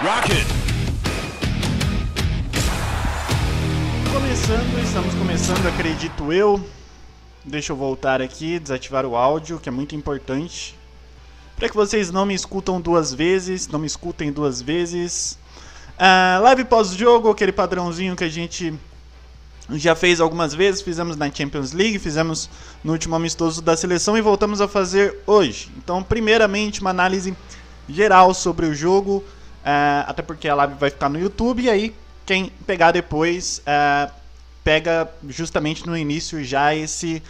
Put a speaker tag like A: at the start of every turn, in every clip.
A: Rocket!
B: Estamos começando, acredito eu. Deixa eu voltar aqui, desativar o áudio, que é muito importante, para que vocês não me escutem duas vezes. Live pós-jogo, aquele padrãozinho que a gente já fez algumas vezes, fizemos na Champions League, fizemos no último amistoso da seleção e voltamos a fazer hoje. Então, primeiramente, uma análise geral sobre o jogo, até porque a live vai ficar no YouTube, e aí quem pegar depois pega justamente no início já esse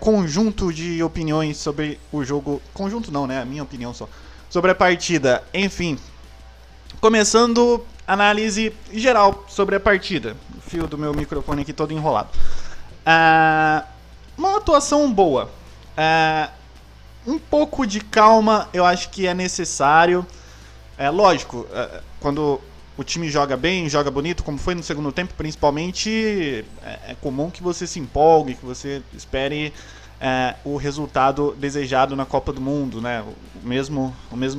B: conjunto de opiniões sobre o jogo. Conjunto não, né? A minha opinião só. Sobre a partida. Enfim, começando análise geral sobre a partida. O fio do meu microfone aqui todo enrolado. Uma atuação boa. Um pouco de calma eu acho que é necessário. Lógico, quando o time joga bem, joga bonito, como foi no segundo tempo, principalmente, é comum que você se empolgue, que você espere o resultado desejado na Copa do Mundo, né? O mesmo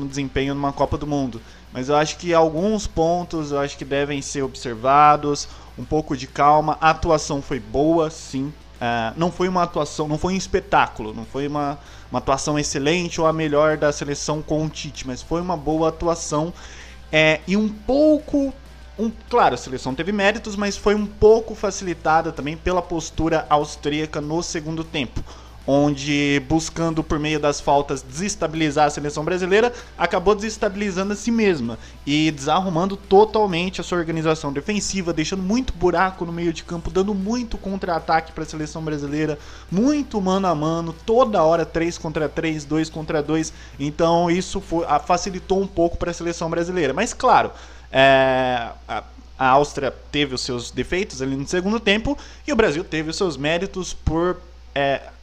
B: desempenho numa Copa do Mundo. Mas eu acho que alguns pontos eu acho que devem ser observados, um pouco de calma. A atuação foi boa, sim. Não foi uma atuação, não foi um espetáculo, não foi uma atuação excelente ou a melhor da seleção com o Tite, mas foi uma boa atuação. E claro, a seleção teve méritos, mas foi um pouco facilitada também pela postura austríaca no segundo tempo, onde, buscando por meio das faltas desestabilizar a seleção brasileira, acabou desestabilizando a si mesma e desarrumando totalmente a sua organização defensiva, deixando muito buraco no meio de campo, dando muito contra-ataque para a seleção brasileira, muito mano a mano, toda hora 3 contra 3, 2 contra 2, então isso facilitou um pouco para a seleção brasileira. Mas claro, a Áustria teve os seus defeitos ali no segundo tempo e o Brasil teve os seus méritos por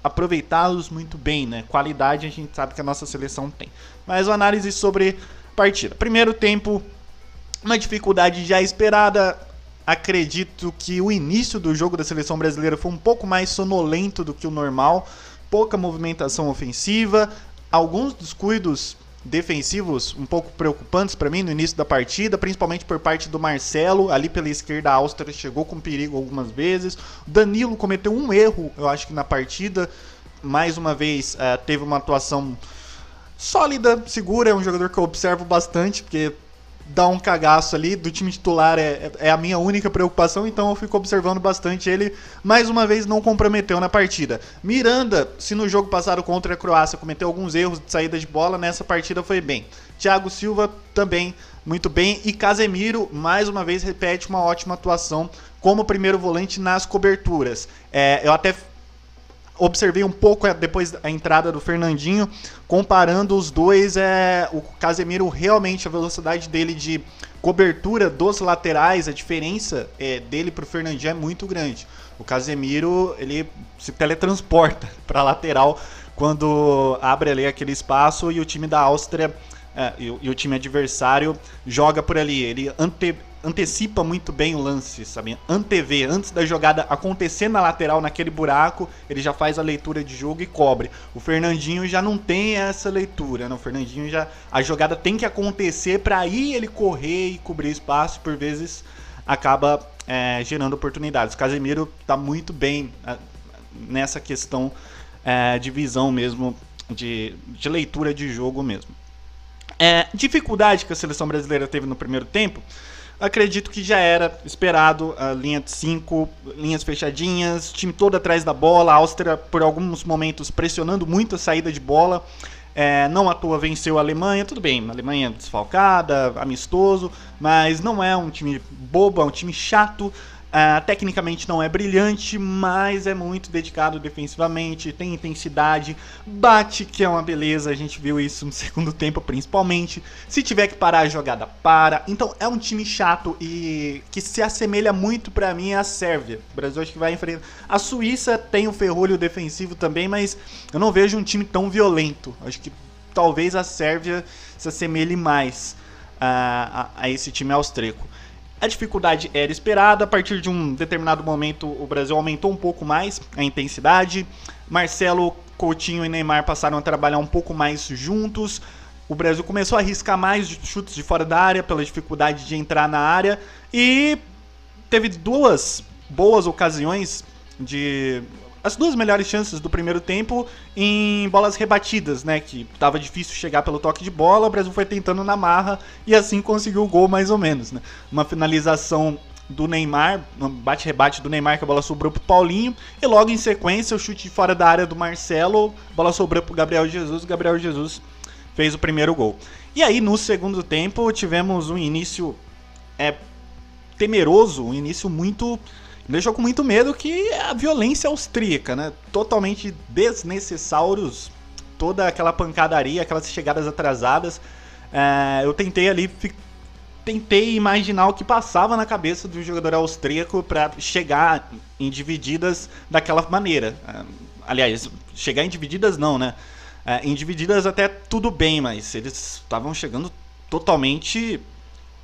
B: aproveitá-los muito bem, né? Qualidade a gente sabe que a nossa seleção tem. Mas uma análise sobre a partida. Primeiro tempo, uma dificuldade já esperada. Acredito que o início do jogo da seleção brasileira foi um pouco mais sonolento do que o normal. Pouca movimentação ofensiva, alguns descuidos defensivos um pouco preocupantes para mim no início da partida, principalmente por parte do Marcelo, ali pela esquerda. A Áustria chegou com perigo algumas vezes. O Danilo cometeu um erro, eu acho que na partida, mais uma vez teve uma atuação sólida, segura, é um jogador que eu observo bastante, porque dá um cagaço ali, do time titular é a minha única preocupação, então eu fico observando bastante ele. Mais uma vez não comprometeu na partida. Miranda, se no jogo passado contra a Croácia cometeu alguns erros de saída de bola, nessa partida foi bem. Thiago Silva também muito bem, e Casemiro mais uma vez repete uma ótima atuação como primeiro volante nas coberturas. Eu até observei um pouco depois da entrada do Fernandinho, comparando os dois, o Casemiro realmente, a velocidade dele de cobertura dos laterais, a diferença dele pro Fernandinho é muito grande. O Casemiro, ele se teletransporta para a lateral quando abre ali aquele espaço e o time da Áustria e o time adversário joga por ali. Ele antecipa muito bem o lance, sabe? Antevê, antes da jogada acontecer na lateral, naquele buraco, ele já faz a leitura de jogo e cobre. O Fernandinho já não tem essa leitura, né? O Fernandinho a jogada tem que acontecer para aí ele correr e cobrir espaço, por vezes acaba gerando oportunidades. O Casemiro está muito bem nessa questão de visão mesmo, de leitura de jogo mesmo. Dificuldade que a seleção brasileira teve no primeiro tempo, acredito que já era esperado. A linha de 5, linhas fechadinhas, time todo atrás da bola, a Áustria por alguns momentos pressionando muito a saída de bola. Não à toa venceu a Alemanha, tudo bem, a Alemanha desfalcada, amistoso, mas não é um time bobo, é um time chato. Tecnicamente não é brilhante, mas é muito dedicado defensivamente, tem intensidade, bate, que é uma beleza, a gente viu isso no segundo tempo principalmente. Se tiver que parar a jogada, para. Então é um time chato e que se assemelha muito pra mim à Sérvia. O Brasil acho que vai enfrentar. A Suíça tem o ferrolho defensivo também, mas eu não vejo um time tão violento. Acho que talvez a Sérvia se assemelhe mais a esse time austríaco. A dificuldade era esperada, a partir de um determinado momento o Brasil aumentou um pouco mais a intensidade. Marcelo, Coutinho e Neymar passaram a trabalhar um pouco mais juntos. o Brasil começou a arriscar mais chutes de fora da área, pela dificuldade de entrar na área, e teve 2 boas ocasiões as 2 melhores chances do primeiro tempo em bolas rebatidas, né? Que tava difícil chegar pelo toque de bola, o Brasil foi tentando na marra e assim conseguiu o gol mais ou menos, né? Uma finalização do Neymar, um bate-rebate do Neymar, que a bola sobrou pro Paulinho, e logo em sequência o chute de fora da área do Marcelo, a bola sobrou pro Gabriel Jesus, o Gabriel Jesus fez o primeiro gol. E aí no segundo tempo tivemos um início temeroso, um início muito... deixou com muito medo, que é a violência austríaca, né? Totalmente desnecessários, toda aquela pancadaria, aquelas chegadas atrasadas. Eu tentei imaginar o que passava na cabeça do jogador austríaco para chegar em divididas daquela maneira. Aliás, chegar em divididas não, né? Em divididas até tudo bem, mas eles estavam chegando totalmente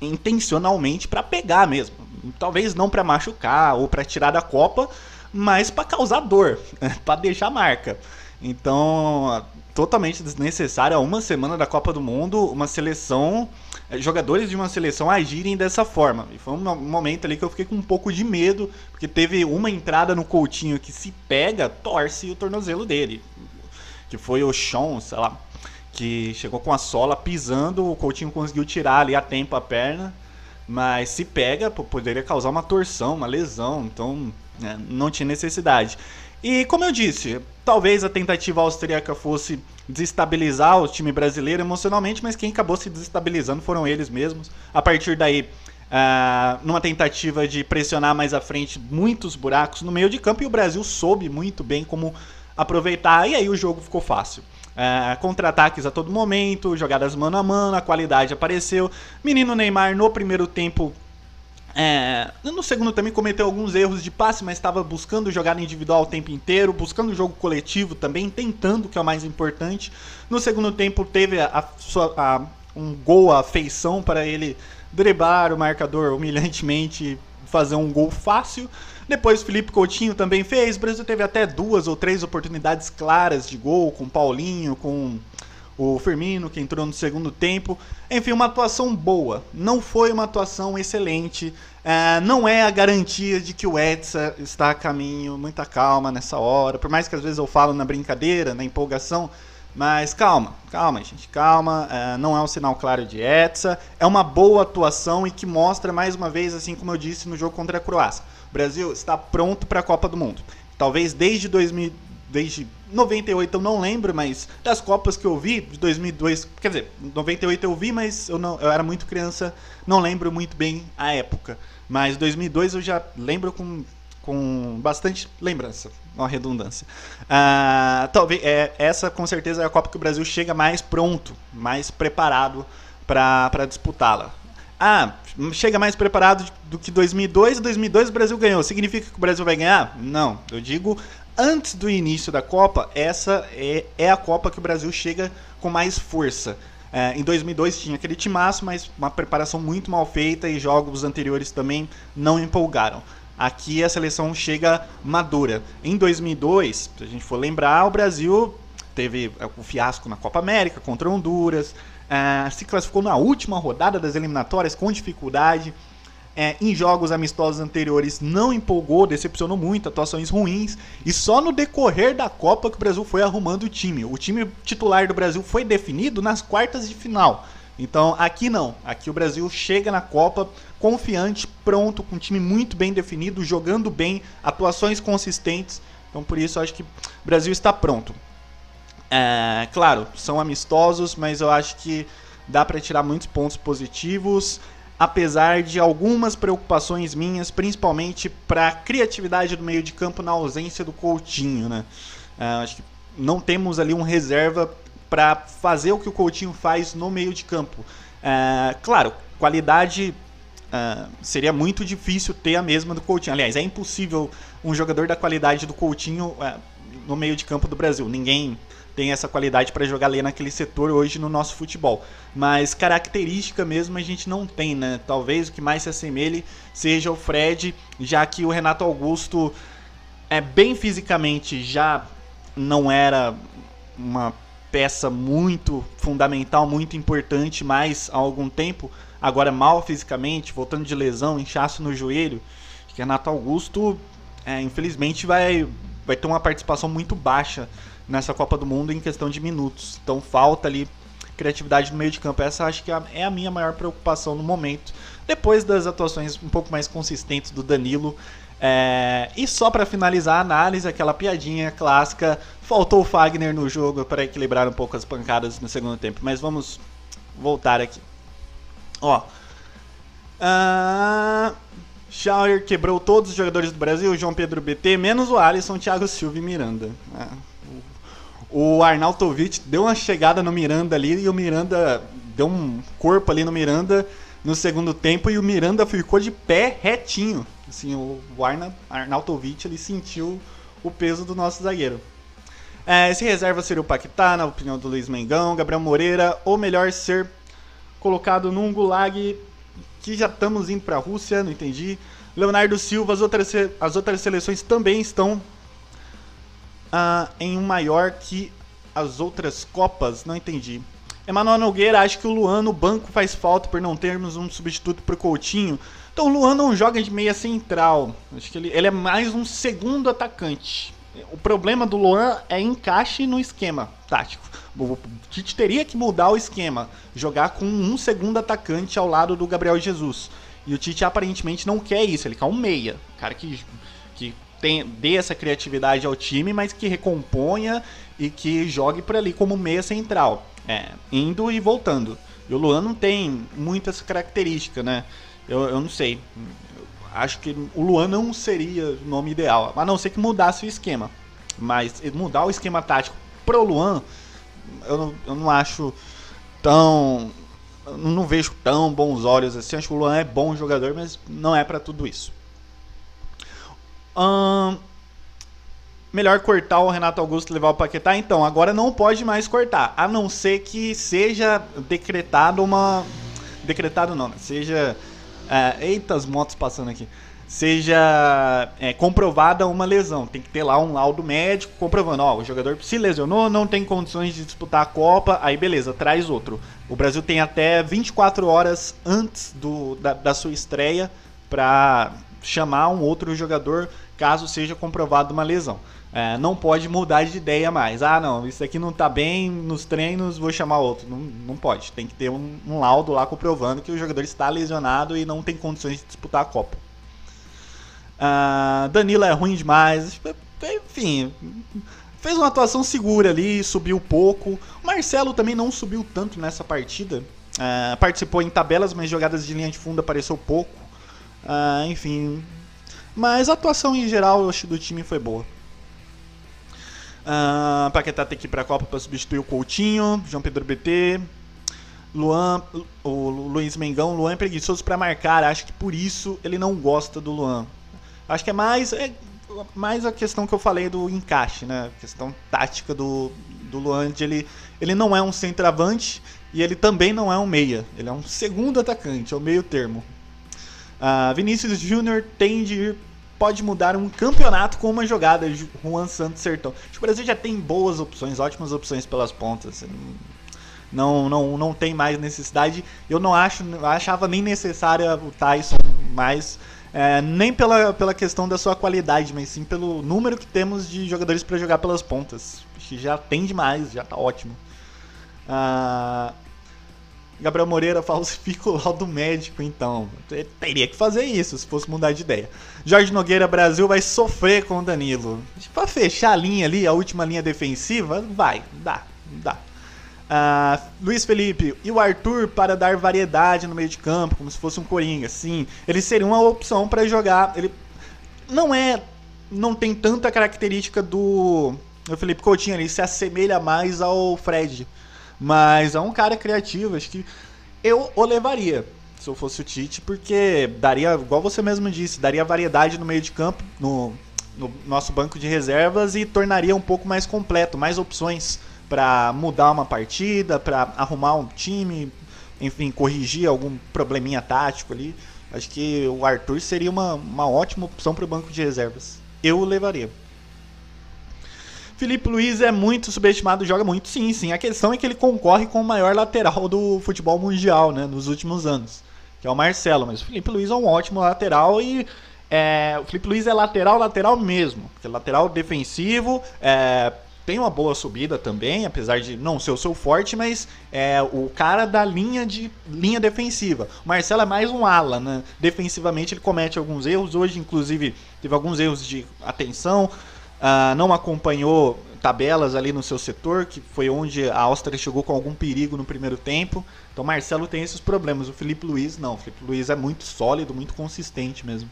B: intencionalmente para pegar mesmo. Talvez não para machucar ou para tirar da Copa, mas para causar dor, para deixar marca. Então, totalmente desnecessário, a uma semana da Copa do Mundo, uma seleção, jogadores de uma seleção agirem dessa forma. E foi um momento ali que eu fiquei com um pouco de medo, porque teve uma entrada no Coutinho que, se pega, torce o tornozelo dele, que foi o Sean, sei lá, que chegou com a sola pisando, o Coutinho conseguiu tirar ali a tempo a perna, mas se pega, poderia causar uma torção, uma lesão, então não tinha necessidade. E como eu disse, talvez a tentativa austríaca fosse desestabilizar o time brasileiro emocionalmente, mas quem acabou se desestabilizando foram eles mesmos. A partir daí, numa tentativa de pressionar mais à frente, muitos buracos no meio de campo, e o Brasil soube muito bem como aproveitar, e aí o jogo ficou fácil. Contra-ataques a todo momento, jogadas mano a mano, a qualidade apareceu. Menino Neymar no primeiro tempo, no segundo também cometeu alguns erros de passe, mas estava buscando jogada individual o tempo inteiro, buscando o jogo coletivo também, tentando, que é o mais importante. No segundo tempo teve um gol à feição para ele driblar o marcador humilhantemente, fazer um gol fácil. Depois Felipe Coutinho também fez. O Brasil teve até 2 ou 3 oportunidades claras de gol, com o Paulinho, com o Firmino, que entrou no segundo tempo. Enfim, uma atuação boa. Não foi uma atuação excelente. Não é a garantia de que o Hexa está a caminho. Muita calma nessa hora. Por mais que às vezes eu falo na brincadeira, na empolgação. Mas calma, gente, calma. Não é um sinal claro de Hexa. É uma boa atuação e que mostra mais uma vez, assim como eu disse no jogo contra a Croácia, o Brasil está pronto para a Copa do Mundo. Talvez desde 98 eu não lembro, mas das Copas que eu vi, de 2002, quer dizer, 98 eu vi, mas eu era muito criança, não lembro muito bem a época. Mas 2002 eu já lembro com bastante lembrança, uma redundância. Talvez essa com certeza é a Copa que o Brasil chega mais pronto, mais preparado para disputá-la. Chega mais preparado do que 2002. 2002 o Brasil ganhou. Significa que o Brasil vai ganhar? Não. Eu digo, antes do início da Copa, essa é a Copa que o Brasil chega com mais força. Em 2002 tinha aquele timaço, mas uma preparação muito mal feita e jogos anteriores também não empolgaram. Aqui a seleção chega madura. Em 2002, se a gente for lembrar, o Brasil teve o fiasco na Copa América contra Honduras, se classificou na última rodada das eliminatórias com dificuldade. Em jogos amistosos anteriores não empolgou, decepcionou muito, atuações ruins, e só no decorrer da Copa que o Brasil foi arrumando o time. O time titular do Brasil foi definido nas quartas de final. Então aqui não, aqui o Brasil chega na Copa confiante, pronto, com um time muito bem definido, jogando bem, atuações consistentes. Então por isso eu acho que o Brasil está pronto. Claro, são amistosos, mas eu acho que dá para tirar muitos pontos positivos, apesar de algumas preocupações minhas, principalmente para a criatividade do meio de campo na ausência do Coutinho, né? Acho que não temos ali um reserva para fazer o que o Coutinho faz no meio de campo. Claro, qualidade seria muito difícil ter a mesma do Coutinho. Aliás, é impossível um jogador da qualidade do Coutinho no meio de campo do Brasil. Ninguém tem essa qualidade para jogar ali naquele setor hoje no nosso futebol. Mas característica mesmo a gente não tem, né? Talvez o que mais se assemelhe seja o Fred, já que o Renato Augusto bem fisicamente já não era uma peça muito fundamental, muito importante, mas há algum tempo, agora mal fisicamente, voltando de lesão, inchaço no joelho, que Renato Augusto, infelizmente, vai ter uma participação muito baixa nessa Copa do Mundo em questão de minutos. Então falta ali criatividade no meio de campo. Essa acho que é a minha maior preocupação no momento. Depois das atuações um pouco mais consistentes do Danilo. E só para finalizar a análise, aquela piadinha clássica, faltou o Fagner no jogo para equilibrar um pouco as pancadas no segundo tempo. Mas vamos voltar aqui. Schauer quebrou todos os jogadores do Brasil, João Pedro BT, menos o Alisson, Thiago Silva e Miranda. O Arnautovic deu uma chegada no Miranda ali e o Miranda deu um corpo ali no Miranda no segundo tempo e o Miranda ficou de pé retinho. Assim, o Arnautovic ele sentiu o peso do nosso zagueiro. Esse reserva seria o Paquetá, na opinião do Luiz Mengão, Gabriel Moreira, ou melhor ser colocado num gulag que já estamos indo para a Rússia, não entendi. Leonardo Silva, as outras seleções também estão em um maior que as outras Copas, não entendi. Emanuel Nogueira, acho que o Luan no banco faz falta por não termos um substituto para o Coutinho. Então o Luan não joga de meia central, acho que ele é mais um segundo atacante. O problema do Luan é encaixe no esquema tático. O Tite teria que mudar o esquema, jogar com um segundo atacante ao lado do Gabriel Jesus. E o Tite aparentemente não quer isso, ele quer um meia, um cara que dê essa criatividade ao time, mas que recomponha e que jogue por ali como meia central, indo e voltando. E o Luan não tem muito essa característica, né? Eu não sei. Acho que o Luan não seria o nome ideal, a não ser que mudasse o esquema. Mas mudar o esquema tático pro Luan, eu não acho tão... Eu não vejo tão bons olhos assim. Acho que o Luan é bom jogador, mas não é pra tudo isso. Melhor cortar o Renato Augusto e levar o Paquetá? Então, agora não pode mais cortar, a não ser que seja decretado uma... Decretado não, né? Seja... eita, as motos passando aqui. Seja comprovada uma lesão. Tem que ter lá um laudo médico comprovando, o jogador se lesionou, não tem condições de disputar a Copa, aí beleza, traz outro. O Brasil tem até 24 horas antes da sua estreia para chamar um outro jogador caso seja comprovada uma lesão. Não pode mudar de ideia mais. Não, isso aqui não tá bem nos treinos, vou chamar outro. Não pode, tem que ter um laudo lá comprovando que o jogador está lesionado e não tem condições de disputar a Copa. Danilo é ruim demais, enfim, fez uma atuação segura ali, subiu pouco. O Marcelo também não subiu tanto nessa partida, participou em tabelas, mas jogadas de linha de fundo apareceu pouco. Enfim, mas a atuação em geral eu acho do time foi boa. Paquetá tem que ir pra Copa para substituir o Coutinho, João Pedro BT, Luan, o Luiz Mengão. Luan é preguiçoso para marcar, acho que por isso ele não gosta do Luan. Acho que é mais a questão que eu falei do encaixe, né? A questão tática do Luan, de ele não é um centroavante e ele também não é um meia, ele é um segundo atacante, é o meio termo. Vinícius Júnior pode mudar um campeonato com uma jogada. Juan Santos Sertão. Acho que o Brasil já tem boas opções, ótimas opções pelas pontas. Não tem mais necessidade. Eu não achava nem necessária o Tyson mais, nem pela questão da sua qualidade, mas sim pelo número que temos de jogadores para jogar pelas pontas. Acho que já tem demais, já tá ótimo. Gabriel Moreira falsifica o laudo médico, então. Teria que fazer isso, se fosse mudar de ideia. Jorge Nogueira, Brasil vai sofrer com o Danilo. Pra fechar a linha ali, a última linha defensiva, dá. Luiz Felipe, e o Arthur para dar variedade no meio de campo, como se fosse um coringa. Sim, ele seria uma opção para jogar. Ele não tem tanta característica do Felipe Coutinho, ele se assemelha mais ao Fred. Mas é um cara criativo, acho que eu o levaria se eu fosse o Tite, porque daria, igual você mesmo disse, daria variedade no meio de campo, no nosso banco de reservas e tornaria um pouco mais completo, mais opções para mudar uma partida, para arrumar um time, enfim, corrigir algum probleminha tático ali. Acho que o Arthur seria uma ótima opção para o banco de reservas. Eu o levaria. Filipe Luís é muito subestimado, joga muito, sim. A questão é que ele concorre com o maior lateral do futebol mundial, né, nos últimos anos, que é o Marcelo. Mas o Filipe Luís é um ótimo lateral e o Filipe Luís é lateral mesmo. Porque lateral defensivo, tem uma boa subida também, apesar de não ser o seu forte, mas é o cara da linha defensiva. O Marcelo é mais um ala, né? Defensivamente ele comete alguns erros. Hoje, inclusive, teve alguns erros de atenção. Não acompanhou tabelas ali no seu setor, que foi onde a Áustria chegou com algum perigo no primeiro tempo. Então o Marcelo tem esses problemas. O Filipe Luís não. O Filipe Luís é muito sólido, muito consistente mesmo.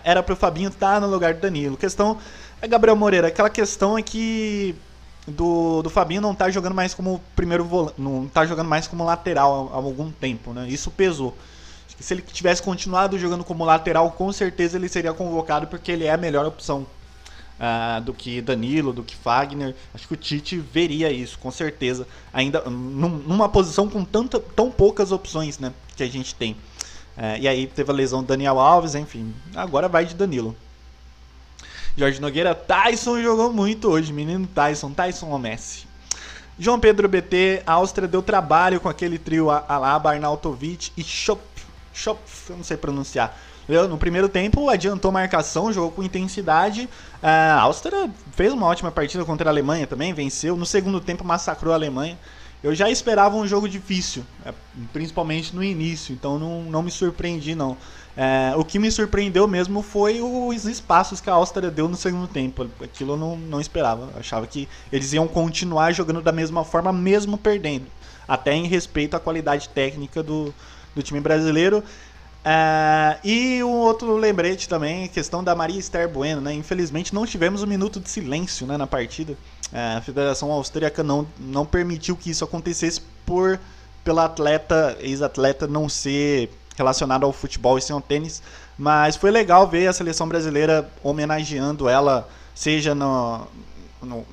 B: Era para o Fabinho estar no lugar do Danilo. Questão é, Gabriel Moreira, aquela questão é que do Fabinho não tá jogando mais como primeiro volante, não tá jogando mais como lateral há algum tempo, né? Isso pesou. Acho que se ele tivesse continuado jogando como lateral, com certeza ele seria convocado, porque ele é a melhor opção do que Danilo, do que Fagner. Acho que o Tite veria isso, com certeza. Ainda numa posição com tão poucas opções, né, que a gente tem. E aí teve a lesão do Daniel Alves, enfim. Agora vai de Danilo. Jorge Nogueira, Tyson jogou muito hoje, menino Tyson ou Messi. João Pedro BT, a Áustria deu trabalho com aquele trio Alaba, Arnautovic e Schopf, eu não sei pronunciar. No primeiro tempo adiantou marcação, jogou com intensidade. A Áustria fez uma ótima partida contra a Alemanha também, venceu. No segundo tempo massacrou a Alemanha. Eu já esperava um jogo difícil, principalmente no início, então não me surpreendi não. O que me surpreendeu mesmo foi os espaços que a Áustria deu no segundo tempo. Aquilo eu não esperava. Eu achava que eles iam continuar jogando da mesma forma, mesmo perdendo. Até em respeito à qualidade técnica do time brasileiro. E um outro lembrete também, a questão da Maria Esther Bueno, né? Infelizmente não tivemos um minuto de silêncio, né, na partida. A Federação Austríaca não permitiu que isso acontecesse pela ex-atleta não ser relacionada ao futebol e sim ao tênis. Mas foi legal ver a seleção brasileira homenageando ela, seja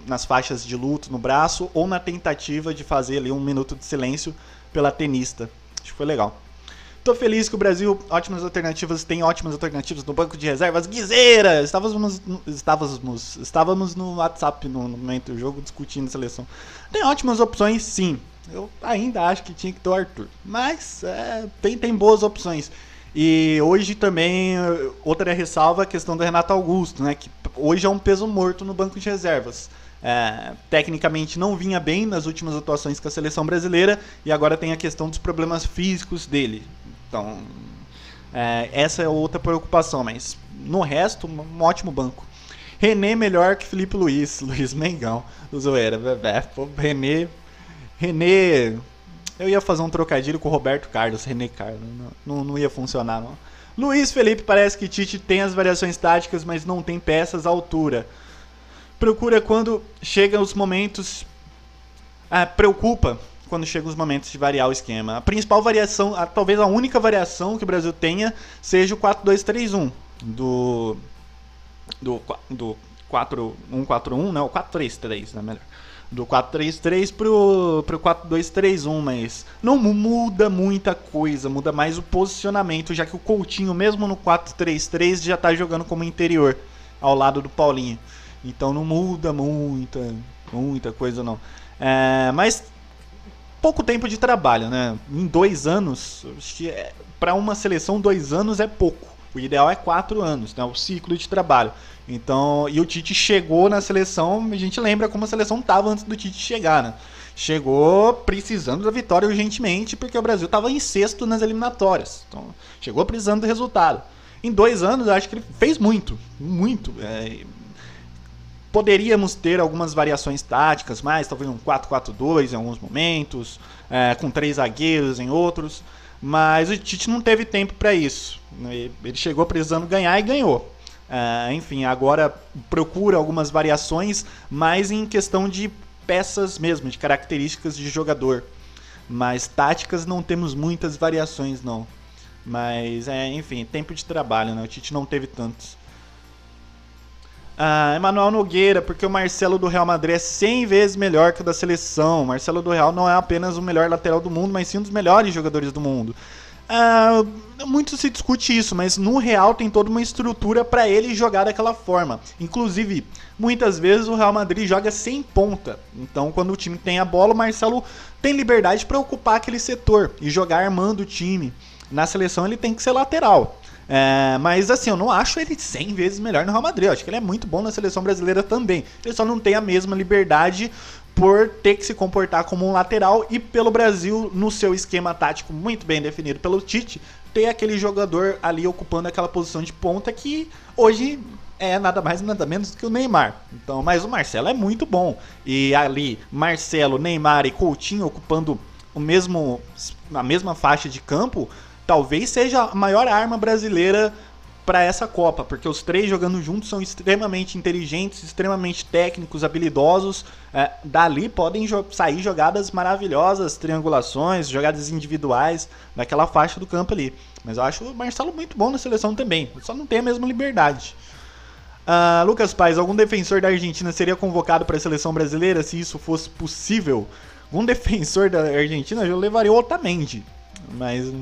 B: nas faixas de luto no braço ou na tentativa de fazer ali um minuto de silêncio pela tenista. Acho que foi legal. Tô feliz que o Brasil tem ótimas alternativas no banco de reservas. Guiseira! Estávamos no WhatsApp no momento do jogo discutindo a seleção. Tem ótimas opções, sim. Eu ainda acho que tinha que ter o Arthur. Mas tem boas opções. E hoje também, outra ressalva, a questão do Renato Augusto, né? Que hoje é um peso morto no banco de reservas. Tecnicamente não vinha bem nas últimas atuações com a seleção brasileira. E agora tem a questão dos problemas físicos dele. Então, essa é outra preocupação, mas no resto, um ótimo banco. René melhor que Filipe Luís, Luiz Mengão, zoeira, pô, René, eu ia fazer um trocadilho com o Roberto Carlos, René Carlos, não ia funcionar não. Luiz Felipe, parece que Tite tem as variações táticas, mas não tem peças à altura. Procura quando chegam os momentos, preocupa quando chegam os momentos de variar o esquema. A principal variação, talvez a única variação que o Brasil tenha, seja o 4-2-3-1 do 4-1-4-1, né? O 4-3-3, né? Melhor. Do 4-3-3 pro 4-2-3-1, mas não muda muita coisa, muda mais o posicionamento, já que o Coutinho, mesmo no 4-3-3, já tá jogando como interior, ao lado do Paulinho. Então não muda muita coisa não. Mas pouco tempo de trabalho, né? Em 2 anos, acho que para uma seleção 2 anos é pouco. O ideal é 4 anos, né? O ciclo de trabalho. Então, e o Tite chegou na seleção, a gente lembra como a seleção estava antes do Tite chegar, né? Chegou precisando da vitória urgentemente, porque o Brasil estava em sexto nas eliminatórias. Então, chegou precisando do resultado. Em 2 anos, eu acho que ele fez muito. Poderíamos ter algumas variações táticas, mas talvez um 4-4-2 em alguns momentos, com 3 zagueiros em outros, mas o Tite não teve tempo para isso. Ele chegou precisando ganhar e ganhou. Enfim, agora procura algumas variações, mais em questão de peças mesmo, de características de jogador. Mas táticas não temos muitas variações não. Mas, enfim, tempo de trabalho, né? O Tite não teve tantos. Emanuel Nogueira, porque o Marcelo do Real Madrid é 100 vezes melhor que o da seleção. O Marcelo do Real não é apenas o melhor lateral do mundo, mas sim um dos melhores jogadores do mundo. Ah, muito se discute isso, mas no real tem toda uma estrutura para ele jogar daquela forma. Inclusive, muitas vezes o Real Madrid joga sem ponta. Então, quando o time tem a bola, o Marcelo tem liberdade para ocupar aquele setor e jogar armando o time. Na seleção ele tem que ser lateral. Mas assim, eu não acho ele 100 vezes melhor no Real Madrid. Eu acho que ele é muito bom na seleção brasileira também. Ele só não tem a mesma liberdade por ter que se comportar como um lateral e pelo Brasil, no seu esquema tático muito bem definido pelo Tite, ter aquele jogador ali ocupando aquela posição de ponta que hoje é nada mais nada menos do que o Neymar. Então, mas o Marcelo é muito bom. E ali, Marcelo, Neymar e Coutinho ocupando a mesma faixa de campo, talvez seja a maior arma brasileira para essa Copa, porque os três jogando juntos são extremamente inteligentes, extremamente técnicos, habilidosos. Dali podem sair jogadas maravilhosas, triangulações, jogadas individuais daquela faixa do campo ali. Mas eu acho o Marcelo muito bom na seleção também, só não tem a mesma liberdade. Lucas Paes, algum defensor da Argentina seria convocado para a seleção brasileira se isso fosse possível? Um defensor da Argentina eu levaria o Otamendi, mas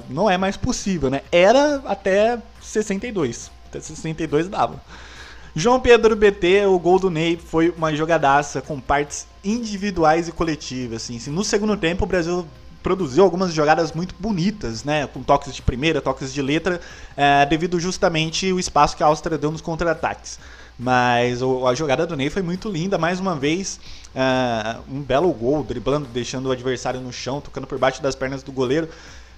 B: não é mais possível, né? Era até 62. Até 62 dava. João Pedro BT, o gol do Ney foi uma jogadaça com partes individuais e coletivas. Assim. No segundo tempo, o Brasil produziu algumas jogadas muito bonitas, né? Com toques de primeira, toques de letra, devido justamente ao espaço que a Áustria deu nos contra-ataques. Mas a jogada do Ney foi muito linda, mais uma vez, um belo gol, driblando, deixando o adversário no chão, tocando por baixo das pernas do goleiro.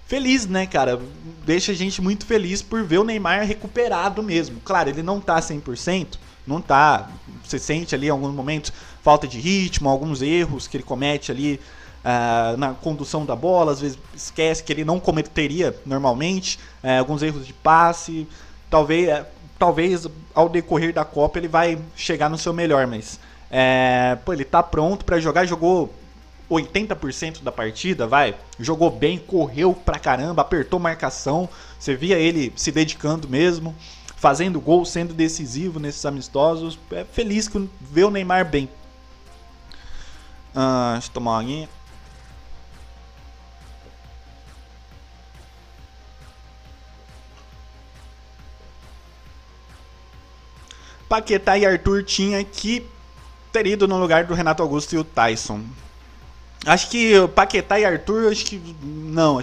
B: Feliz, né, cara? Deixa a gente muito feliz por ver o Neymar recuperado mesmo. Claro, ele não tá 100%, não tá. Você sente ali em alguns momentos falta de ritmo, alguns erros que ele comete ali na condução da bola, às vezes esquece que ele não cometeria normalmente, alguns erros de passe. Talvez ao decorrer da Copa ele vai chegar no seu melhor, mas ele tá pronto para jogar, jogou 80% da partida, jogou bem, correu pra caramba, apertou marcação, você via ele se dedicando mesmo, fazendo gol, sendo decisivo nesses amistosos. Feliz que vê o Neymar bem. Deixa eu tomar uma aguinha. Paquetá e Arthur tinha que ter ido no lugar do Renato Augusto e o Tyson. Acho que o Paquetá e Arthur, acho que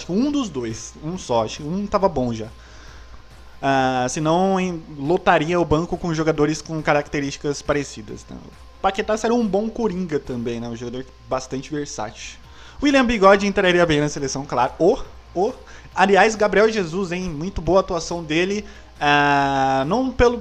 B: um dos dois, um só, acho que um tava bom já. Senão lotaria o banco com jogadores com características parecidas. Né? Paquetá seria um bom coringa também, né? Um jogador bastante versátil. William Bigode entraria bem na seleção, claro. Aliás, Gabriel Jesus, hein? Muito boa atuação dele.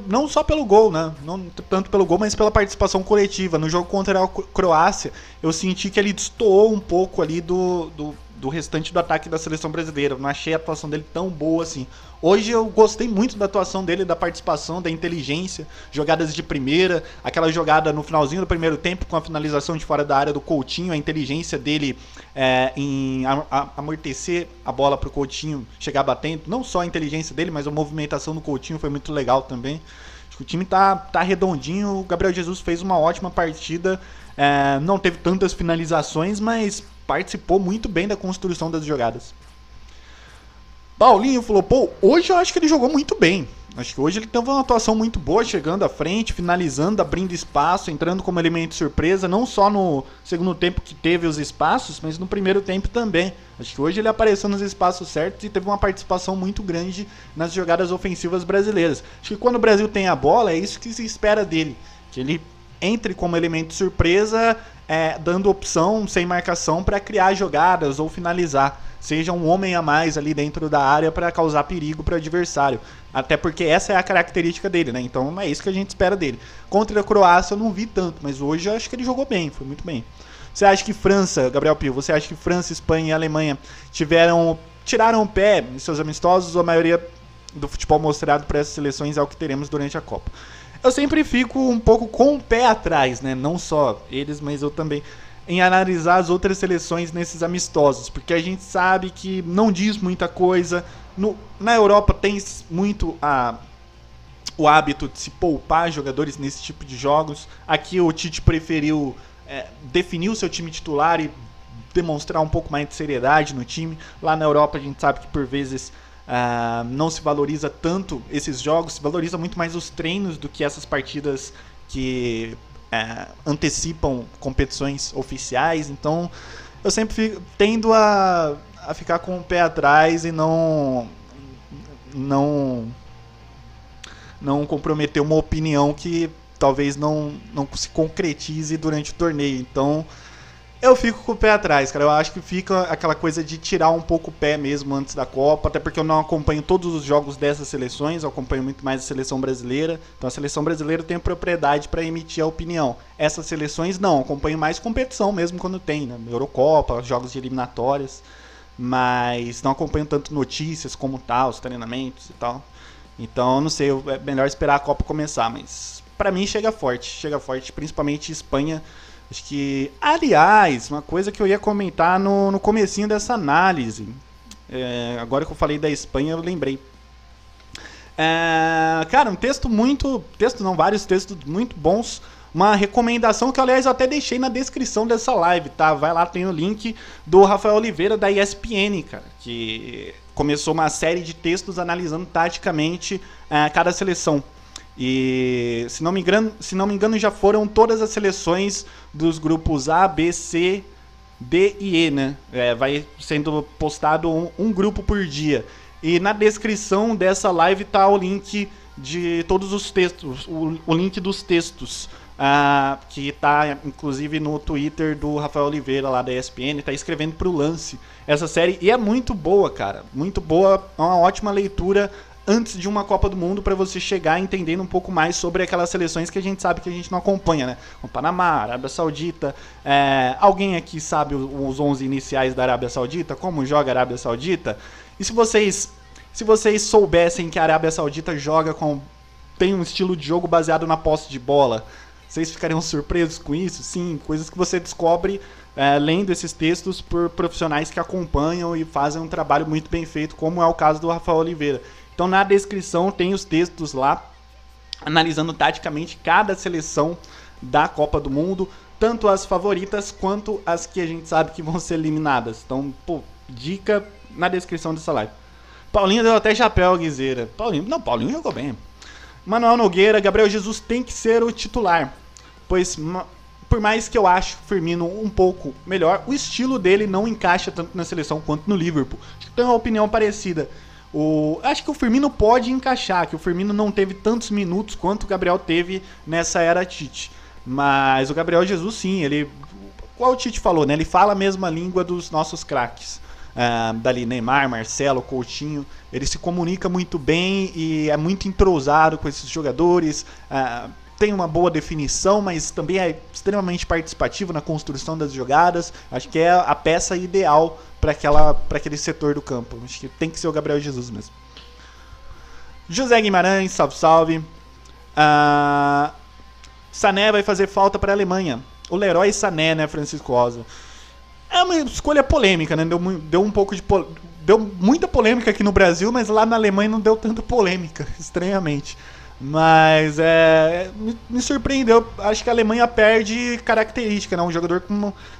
B: Não só pelo gol, né? Não tanto pelo gol, mas pela participação coletiva. No jogo contra a Croácia, eu senti que ele destoou um pouco ali do restante do ataque da seleção brasileira. Eu não achei a atuação dele tão boa assim. Hoje eu gostei muito da atuação dele, da participação, da inteligência, jogadas de primeira, aquela jogada no finalzinho do primeiro tempo com a finalização de fora da área do Coutinho, a inteligência dele em amortecer a bola para o Coutinho chegar batendo. Não só a inteligência dele, mas a movimentação do Coutinho foi muito legal também. Acho que o time tá redondinho, o Gabriel Jesus fez uma ótima partida, não teve tantas finalizações, mas participou muito bem da construção das jogadas. Paulinho falou, hoje eu acho que ele jogou muito bem. Acho que hoje ele teve uma atuação muito boa, chegando à frente, finalizando, abrindo espaço, entrando como elemento surpresa, não só no segundo tempo que teve os espaços, mas no primeiro tempo também. Acho que hoje ele apareceu nos espaços certos e teve uma participação muito grande nas jogadas ofensivas brasileiras. Acho que quando o Brasil tem a bola, é isso que se espera dele, que ele entre como elemento surpresa, dando opção sem marcação para criar jogadas ou finalizar. Seja um homem a mais ali dentro da área para causar perigo para o adversário. Até porque essa é a característica dele, né? Então é isso que a gente espera dele. Contra a Croácia eu não vi tanto, mas hoje eu acho que ele jogou bem, foi muito bem. Você acha que França, Gabriel Pio, você acha que França, Espanha e Alemanha tiraram o pé em seus amistosos, ou a maioria do futebol mostrado para essas seleções é o que teremos durante a Copa? Eu sempre fico um pouco com o pé atrás, né? Não só eles, mas eu também, em analisar as outras seleções nesses amistosos, porque a gente sabe que não diz muita coisa. Na Europa tem muito o hábito de se poupar jogadores nesse tipo de jogos. Aqui o Tite preferiu definir o seu time titular e demonstrar um pouco mais de seriedade no time. Lá na Europa a gente sabe que por vezes não se valoriza tanto esses jogos, se valoriza muito mais os treinos do que essas partidas que antecipam competições oficiais. Então eu sempre tendo a ficar com o pé atrás e não comprometer uma opinião que talvez não se concretize durante o torneio. Então eu fico com o pé atrás, cara. Eu acho que fica aquela coisa de tirar um pouco o pé mesmo antes da Copa, até porque eu não acompanho todos os jogos dessas seleções, eu acompanho muito mais a seleção brasileira. Então a seleção brasileira tem propriedade para emitir a opinião. Essas seleções não, acompanho mais competição mesmo quando tem, né? Eurocopa, jogos de eliminatórias, mas não acompanho tanto notícias como tal, os treinamentos e tal. Então, não sei, é melhor esperar a Copa começar, mas pra mim chega forte, principalmente Espanha. Acho que, aliás, uma coisa que eu ia comentar no comecinho dessa análise, agora que eu falei da Espanha, eu lembrei. Cara, vários textos muito bons. Uma recomendação que, aliás, eu até deixei na descrição dessa live, tá? Vai lá, tem o link do Rafael Oliveira, da ESPN, cara, que começou uma série de textos analisando taticamente cada seleção. E, se não me engano, já foram todas as seleções dos grupos A, B, C, D e E, né? Vai sendo postado um grupo por dia. E na descrição dessa live tá o link de todos os textos, o link dos textos, que tá inclusive no Twitter do Rafael Oliveira, lá da ESPN, tá escrevendo pro Lance essa série. E é muito boa, cara. Muito boa, é uma ótima leitura antes de uma Copa do Mundo, para você chegar entendendo um pouco mais sobre aquelas seleções que a gente sabe que a gente não acompanha, né? O Panamá, Arábia Saudita. Alguém aqui sabe os 11 iniciais da Arábia Saudita? Como joga a Arábia Saudita? E se vocês soubessem que a Arábia Saudita tem um estilo de jogo baseado na posse de bola, vocês ficariam surpresos com isso? Sim, coisas que você descobre lendo esses textos por profissionais que acompanham e fazem um trabalho muito bem feito, como é o caso do Rafael Oliveira. Então na descrição tem os textos lá, analisando taticamente cada seleção da Copa do Mundo, tanto as favoritas quanto as que a gente sabe que vão ser eliminadas. Então, dica na descrição dessa live. Paulinho deu até chapéu, Guiseira. Paulinho jogou bem. Manuel Nogueira, Gabriel Jesus tem que ser o titular, pois por mais que eu ache o Firmino um pouco melhor, o estilo dele não encaixa tanto na seleção quanto no Liverpool. Acho que tem uma opinião parecida. Acho que o Firmino pode encaixar, que o Firmino não teve tantos minutos quanto o Gabriel teve nessa era Tite. Mas o Gabriel Jesus, sim, qual o Tite falou, né? Ele fala a mesma língua dos nossos craques. Dali Neymar, Marcelo, Coutinho. Ele se comunica muito bem e é muito entrosado com esses jogadores. Tem uma boa definição, mas também é extremamente participativo na construção das jogadas. Acho que é a peça ideal para aquele setor do campo. Acho que tem que ser o Gabriel Jesus mesmo. José Guimarães, salve, salve. Sané vai fazer falta para a Alemanha. O Leroy Sané, né, Francisco Rosa? É uma escolha polêmica, né? Deu muita polêmica aqui no Brasil, mas lá na Alemanha não deu tanta polêmica, estranhamente. Mas me surpreendeu. Acho que a Alemanha perde característica, né? Um jogador que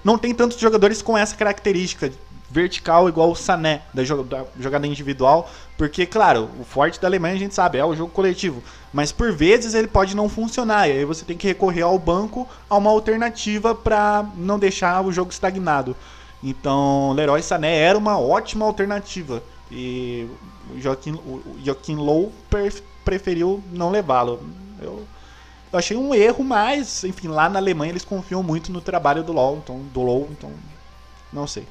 B: não tem tantos jogadores com essa característica vertical igual o Sané, da jogada individual. Porque, claro, o forte da Alemanha a gente sabe, é o jogo coletivo. Mas por vezes ele pode não funcionar. E aí você tem que recorrer ao banco, a uma alternativa para não deixar o jogo estagnado. Então, Leroy Sané era uma ótima alternativa. E o Joachim Low preferiu não levá-lo. Eu achei um erro, mas, enfim, lá na Alemanha eles confiam muito no trabalho do Low, então não sei.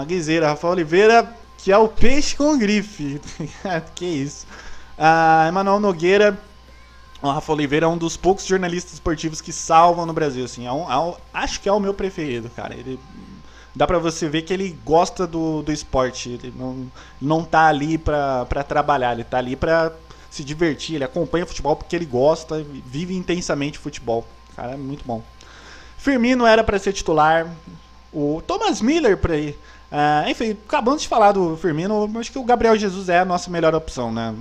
B: Guiseira, Rafael Oliveira, que é o peixe com grife. Que isso. Emanuel Nogueira, o Rafael Oliveira é um dos poucos jornalistas esportivos que salvam no Brasil. Assim, acho que é o meu preferido, cara. Dá pra você ver que ele gosta do esporte. Ele não tá ali pra trabalhar, ele tá ali pra se divertir. Ele acompanha futebol porque ele gosta, vive intensamente futebol. Cara, é muito bom. Firmino era pra ser titular. O Thomas Miller por aí. Enfim, acabamos de falar do Firmino. Acho que o Gabriel Jesus é a nossa melhor opção, né?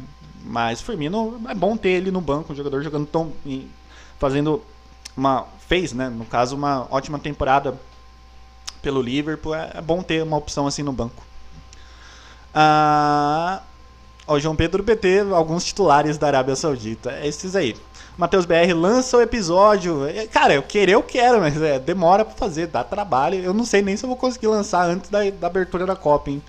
B: Mas Firmino é bom ter ele no banco, um jogador jogando fez, né? No caso, uma ótima temporada pelo Liverpool, é bom ter uma opção assim no banco. O João Pedro BT, alguns titulares da Arábia Saudita. É esses aí. Matheus BR lança o episódio. Cara, eu quero, mas demora pra fazer, dá trabalho. Eu não sei nem se eu vou conseguir lançar antes da abertura da Copa, hein?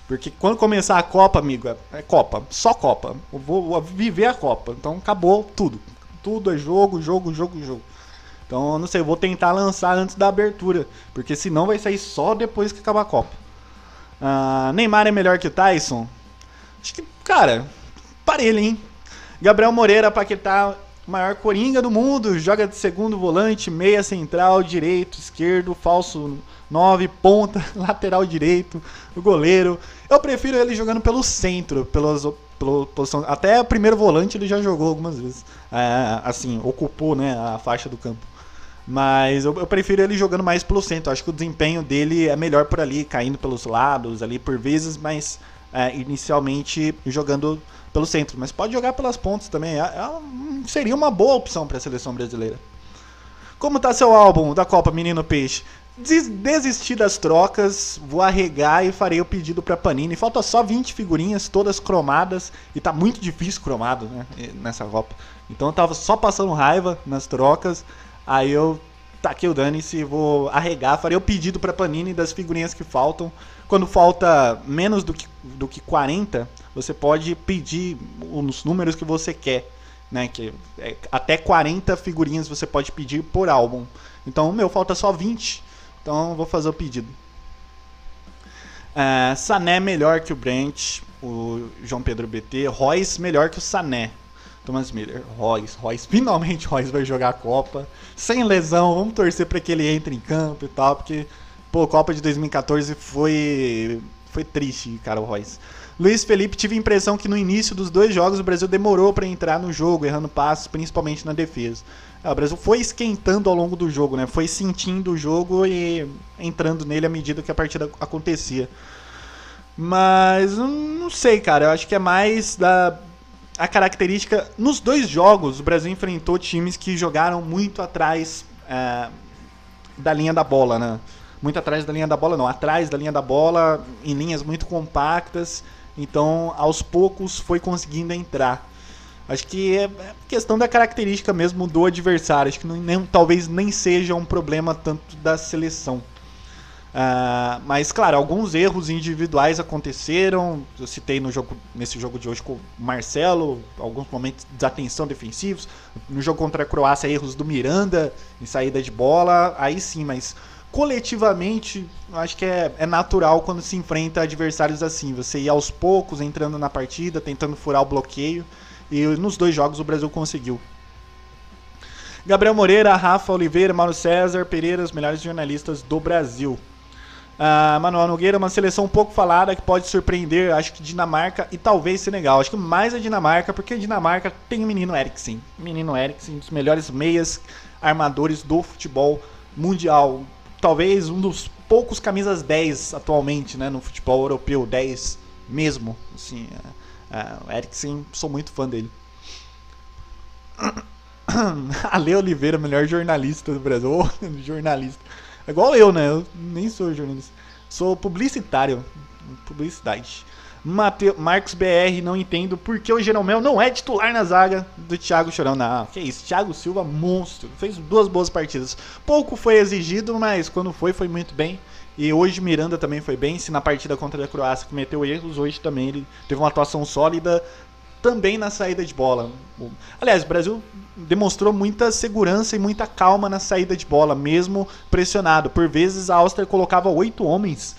B: Porque quando começar a Copa, amigo, é Copa, só Copa. Eu vou viver a Copa. Então acabou tudo. Tudo é jogo. Então, eu não sei, eu vou tentar lançar antes da abertura. Porque senão vai sair só depois que acabar a Copa. Neymar é melhor que o Tyson? Acho que, cara, parelho, hein? Gabriel Moreira, Paquetá, maior coringa do mundo, joga de segundo volante, meia central, direito, esquerdo, falso 9, ponta, lateral direito, o goleiro. Eu prefiro ele jogando pelo centro, pela posição. Até o primeiro volante ele já jogou algumas vezes. Assim, ocupou, né, a faixa do campo. Mas eu prefiro ele jogando mais pelo centro. Acho que o desempenho dele é melhor por ali, caindo pelos lados ali por vezes, mas inicialmente jogando pelo centro. Mas pode jogar pelas pontas também. Seria uma boa opção para a seleção brasileira. Como tá seu álbum da Copa, Menino Peixe? Desisti das trocas, vou arregar e farei o pedido pra Panini. Falta só 20 figurinhas, todas cromadas. E tá muito difícil cromado, né, nessa Copa. Então eu tava só passando raiva nas trocas. Aí eu taquei o dane-se, vou arregar, farei o pedido pra Panini das figurinhas que faltam. Quando falta menos do que 40, você pode pedir os números que você quer, né? Que até 40 figurinhas você pode pedir por álbum. Então o meu falta só 20, então eu vou fazer o pedido. Sané melhor que o Brent, o João Pedro BT. Royce melhor que o Sané. Thomas Miller, Royce, finalmente Royce vai jogar a Copa, sem lesão, vamos torcer para que ele entre em campo e tal, porque, pô, a Copa de 2014 foi triste, cara, o Royce. Luiz Felipe, tive a impressão que no início dos 2 jogos o Brasil demorou para entrar no jogo, errando passos, principalmente na defesa. O Brasil foi esquentando ao longo do jogo, né, foi sentindo o jogo e entrando nele à medida que a partida acontecia. Mas, não sei, cara, eu acho que é mais a característica. Nos 2 jogos o Brasil enfrentou times que jogaram muito atrás da linha da bola, né? Muito atrás da linha da bola, não, atrás da linha da bola, em linhas muito compactas. Então, aos poucos foi conseguindo entrar. Acho que é questão da característica mesmo do adversário. Acho que talvez nem seja um problema tanto da seleção. Mas, claro, alguns erros individuais aconteceram. Eu citei nesse jogo de hoje com o Marcelo, alguns momentos de desatenção defensivos. No jogo contra a Croácia, erros do Miranda em saída de bola. Aí sim, mas coletivamente, eu acho que é natural quando se enfrenta adversários assim. Você ir aos poucos, entrando na partida, tentando furar o bloqueio. E nos 2 jogos o Brasil conseguiu. Gabriel Moreira, Rafa Oliveira, Mauro César Pereira, os melhores jornalistas do Brasil. Manuel Nogueira, uma seleção um pouco falada que pode surpreender, acho que Dinamarca e talvez Senegal. Acho que mais a Dinamarca, porque a Dinamarca tem o menino Eriksen. Menino Eriksen, um dos melhores meias armadores do futebol mundial. Talvez um dos poucos camisas 10 atualmente, né, no futebol europeu, 10 mesmo. Assim, o Eriksen, sou muito fã dele. Ale Oliveira, melhor jornalista do Brasil. Jornalista. É igual eu, né? Eu nem sou jornalista. Sou publicitário. Publicidade. Marcos BR, não entendo por que o Jeromel não é titular na zaga do Thiago Chorão. Não, que isso. Thiago Silva, monstro. Fez 2 boas partidas. Pouco foi exigido, mas quando foi muito bem. E hoje Miranda também foi bem. Se na partida contra a Croácia cometeu erros, hoje também ele teve uma atuação sólida. Também na saída de bola. Aliás, o Brasil demonstrou muita segurança e muita calma na saída de bola, mesmo pressionado. Por vezes a Áustria colocava 8 homens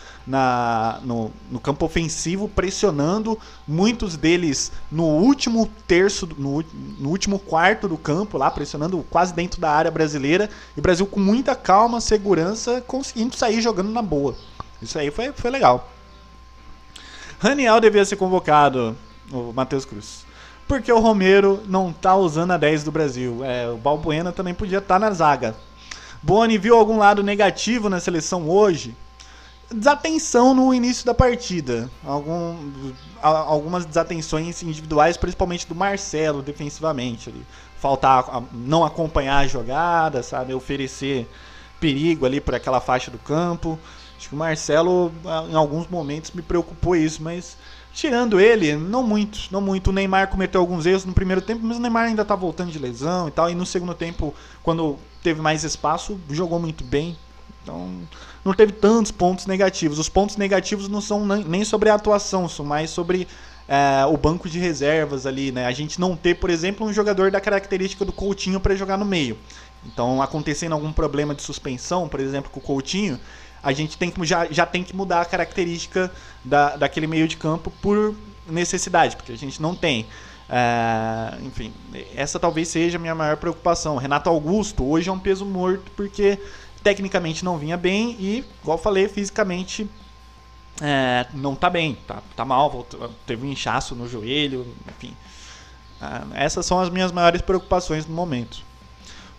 B: no campo ofensivo, pressionando, muitos deles no último terço, no último quarto do campo, lá pressionando quase dentro da área brasileira. E o Brasil com muita calma, segurança, conseguindo sair jogando na boa. Isso aí foi legal. Raniel devia ser convocado, o Matheus Cruz, porque o Romero não tá usando a 10 do Brasil. O Balbuena também podia estar na zaga. Boni, viu algum lado negativo na seleção hoje? Desatenção no início da partida. Algumas desatenções individuais, principalmente do Marcelo, defensivamente. Faltar, não acompanhar a jogada, sabe? Oferecer perigo ali por aquela faixa do campo. Acho que o Marcelo, em alguns momentos, me preocupou isso, mas tirando ele, não muito, não muito. O Neymar cometeu alguns erros no primeiro tempo, mas o Neymar ainda tá voltando de lesão e tal. E no segundo tempo, quando teve mais espaço, jogou muito bem. Então, não teve tantos pontos negativos. Os pontos negativos não são nem sobre a atuação, são mais sobre o banco de reservas ali, né? A gente não ter, por exemplo, um jogador da característica do Coutinho para jogar no meio. Então, acontecendo algum problema de suspensão, por exemplo, com o Coutinho, a gente tem que, já tem que mudar a característica daquele meio de campo por necessidade, porque a gente não tem. Enfim, essa talvez seja a minha maior preocupação. Renato Augusto hoje é um peso morto porque tecnicamente não vinha bem e, igual eu falei, fisicamente não tá bem, tá mal, teve um inchaço no joelho, enfim. Essas são as minhas maiores preocupações no momento.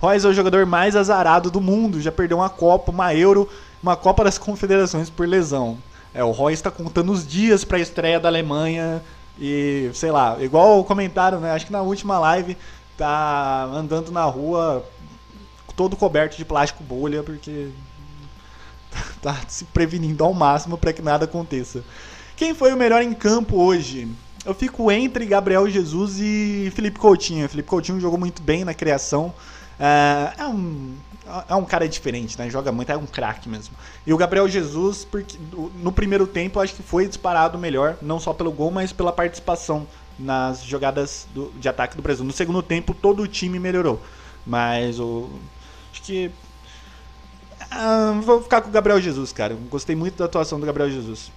B: Reus é o jogador mais azarado do mundo, já perdeu uma Copa, uma Euro, uma Copa das Confederações por lesão. O Reus está contando os dias para a estreia da Alemanha e, sei lá, igual o comentário, né? Acho que na última live tá andando na rua todo coberto de plástico bolha porque tá se prevenindo ao máximo para que nada aconteça. Quem foi o melhor em campo hoje? Eu fico entre Gabriel Jesus e Felipe Coutinho. Felipe Coutinho jogou muito bem na criação. É um cara diferente, né? Joga muito, é um craque mesmo. E o Gabriel Jesus, porque no primeiro tempo, acho que foi disparado melhor, não só pelo gol, mas pela participação nas jogadas de ataque do Brasil. No segundo tempo, todo o time melhorou. Mas acho que vou ficar com o Gabriel Jesus, cara. Gostei muito da atuação do Gabriel Jesus.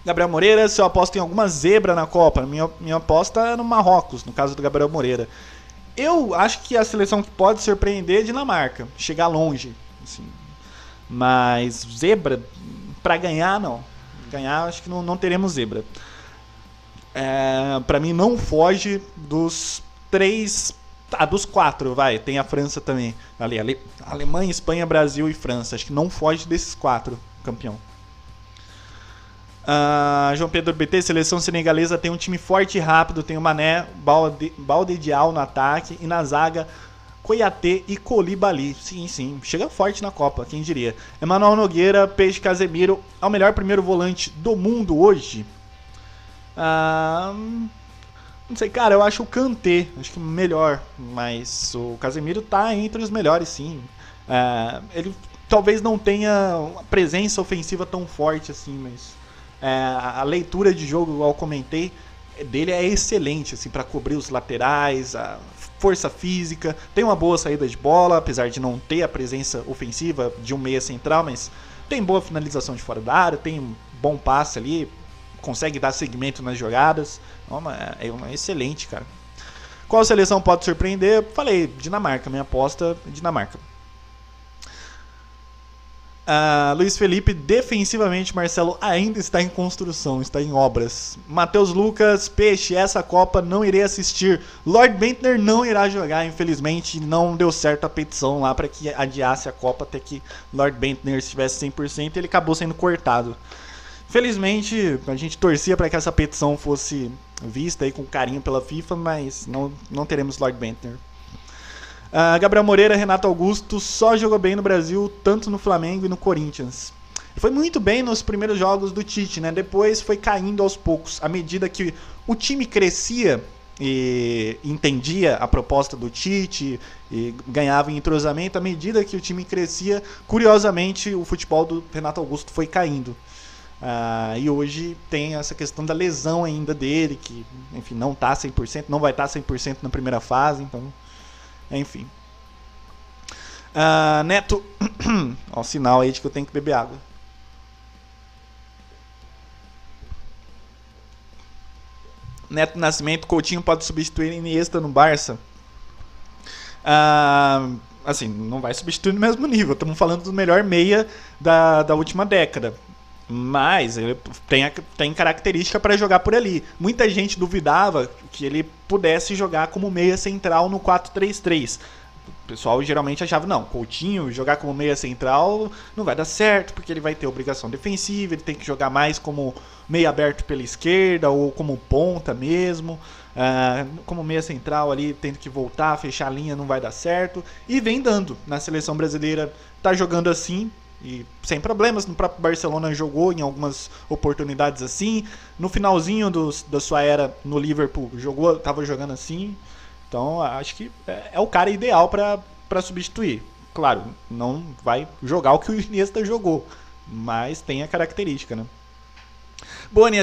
B: Gabriel Moreira, se eu aposto em alguma zebra na Copa, minha aposta é no Marrocos, no caso do Gabriel Moreira. Eu acho que a seleção que pode surpreender é a Dinamarca, chegar longe, assim. Mas zebra, pra ganhar, não. Ganhar, acho que não teremos zebra. Pra mim, não foge dos 3... dos 4, vai. Tem a França também. Ali, Alemanha, Espanha, Brasil e França. Acho que não foge desses 4, campeão. João Pedro BT, seleção senegalesa tem um time forte e rápido, tem o Mané, Baldedial no ataque e na zaga Koyaté e Koulibaly. Sim, chega forte na Copa, quem diria. Emmanuel Nogueira, Peixe Casemiro, é o melhor primeiro volante do mundo hoje? Não sei, cara, eu acho o Kanté, acho que melhor, mas o Casemiro tá entre os melhores, sim. Ele talvez não tenha uma presença ofensiva tão forte assim, mas a leitura de jogo, igual eu comentei, dele é excelente, assim, para cobrir os laterais, a força física, tem uma boa saída de bola, apesar de não ter a presença ofensiva de um meia central, mas tem boa finalização de fora da área, tem um bom passe ali, consegue dar segmento nas jogadas, é uma excelente, cara. Qual seleção pode surpreender? Falei, Dinamarca, minha aposta é Dinamarca. Luiz Felipe, defensivamente, Marcelo ainda está em construção, está em obras. Matheus Lucas, Peixe, essa Copa não irei assistir. Lord Bentner não irá jogar, infelizmente, não deu certo a petição lá para que adiasse a Copa até que Lord Bentner estivesse 100% e ele acabou sendo cortado. Felizmente, a gente torcia para que essa petição fosse vista aí com carinho pela FIFA, mas não teremos Lord Bentner. Gabriel Moreira, Renato Augusto só jogou bem no Brasil, tanto no Flamengo e no Corinthians. Foi muito bem nos primeiros jogos do Tite, né? Depois foi caindo aos poucos. À medida que o time crescia e entendia a proposta do Tite e ganhava em entrosamento, à medida que o time crescia, curiosamente, o futebol do Renato Augusto foi caindo. E hoje tem essa questão da lesão ainda dele, que, enfim, não tá 100%, não vai estar 100% na primeira fase, então... Enfim. Neto. Ó, sinal aí de que eu tenho que beber água. Neto Nascimento, Coutinho pode substituir Iniesta no Barça? Assim, não vai substituir no mesmo nível. Estamos falando do melhor meia da última década. Mas ele tem característica para jogar por ali. Muita gente duvidava que ele pudesse jogar como meia central no 4-3-3. O pessoal geralmente achava, não, Coutinho jogar como meia central não vai dar certo, porque ele vai ter obrigação defensiva, ele tem que jogar mais como meia aberto pela esquerda ou como ponta mesmo. Como meia central ali, tendo que voltar, fechar a linha, não vai dar certo. E vem dando. Na seleção brasileira tá jogando assim. E sem problemas, no próprio Barcelona jogou em algumas oportunidades assim. No finalzinho da sua era no Liverpool, tava jogando assim. Então, acho que é o cara ideal para substituir. Claro, não vai jogar o que o Iniesta jogou, mas tem a característica, né? Boni,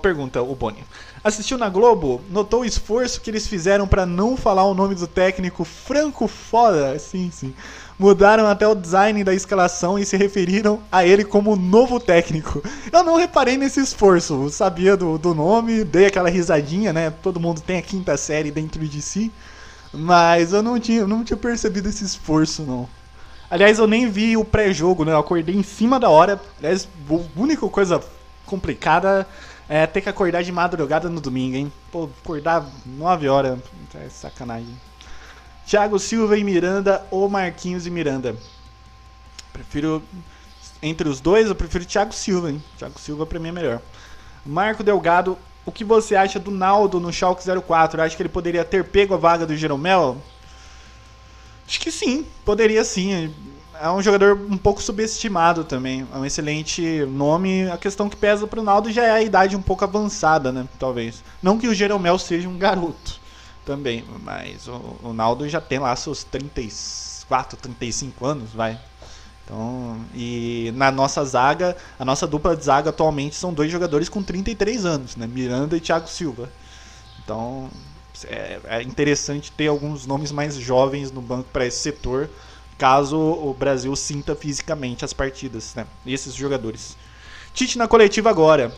B: pergunta o Boni. Assistiu na Globo? Notou o esforço que eles fizeram para não falar o nome do técnico Franco Foda? Sim, sim. Mudaram até o design da escalação e se referiram a ele como novo técnico. Eu não reparei nesse esforço. Eu sabia do nome, dei aquela risadinha, né? Todo mundo tem a quinta série dentro de si. Mas eu não tinha percebido esse esforço, não. Aliás, eu nem vi o pré-jogo, né? Eu acordei em cima da hora. Aliás, a única coisa complicada é ter que acordar de madrugada no domingo, hein? Pô, acordar 9 horas, é sacanagem. Thiago Silva e Miranda ou Marquinhos e Miranda? Prefiro... Entre os dois, eu prefiro Thiago Silva, hein? Thiago Silva pra mim é melhor. Marco Delgado, o que você acha do Naldo no Schalke 04? Acha que ele poderia ter pego a vaga do Jeromel? Acho que sim, poderia sim. É um jogador um pouco subestimado também. É um excelente nome. A questão que pesa pro Naldo já é a idade um pouco avançada, né? Talvez. Não que o Jeromel seja um garoto também, mas o Naldo já tem lá seus 34, 35 anos, vai. Então, e na nossa zaga, a nossa dupla de zaga atualmente são 2 jogadores com 33 anos, né? Miranda e Thiago Silva. Então, é interessante ter alguns nomes mais jovens no banco para esse setor, caso o Brasil sinta fisicamente as partidas, né? Esses jogadores. Tite na coletiva agora.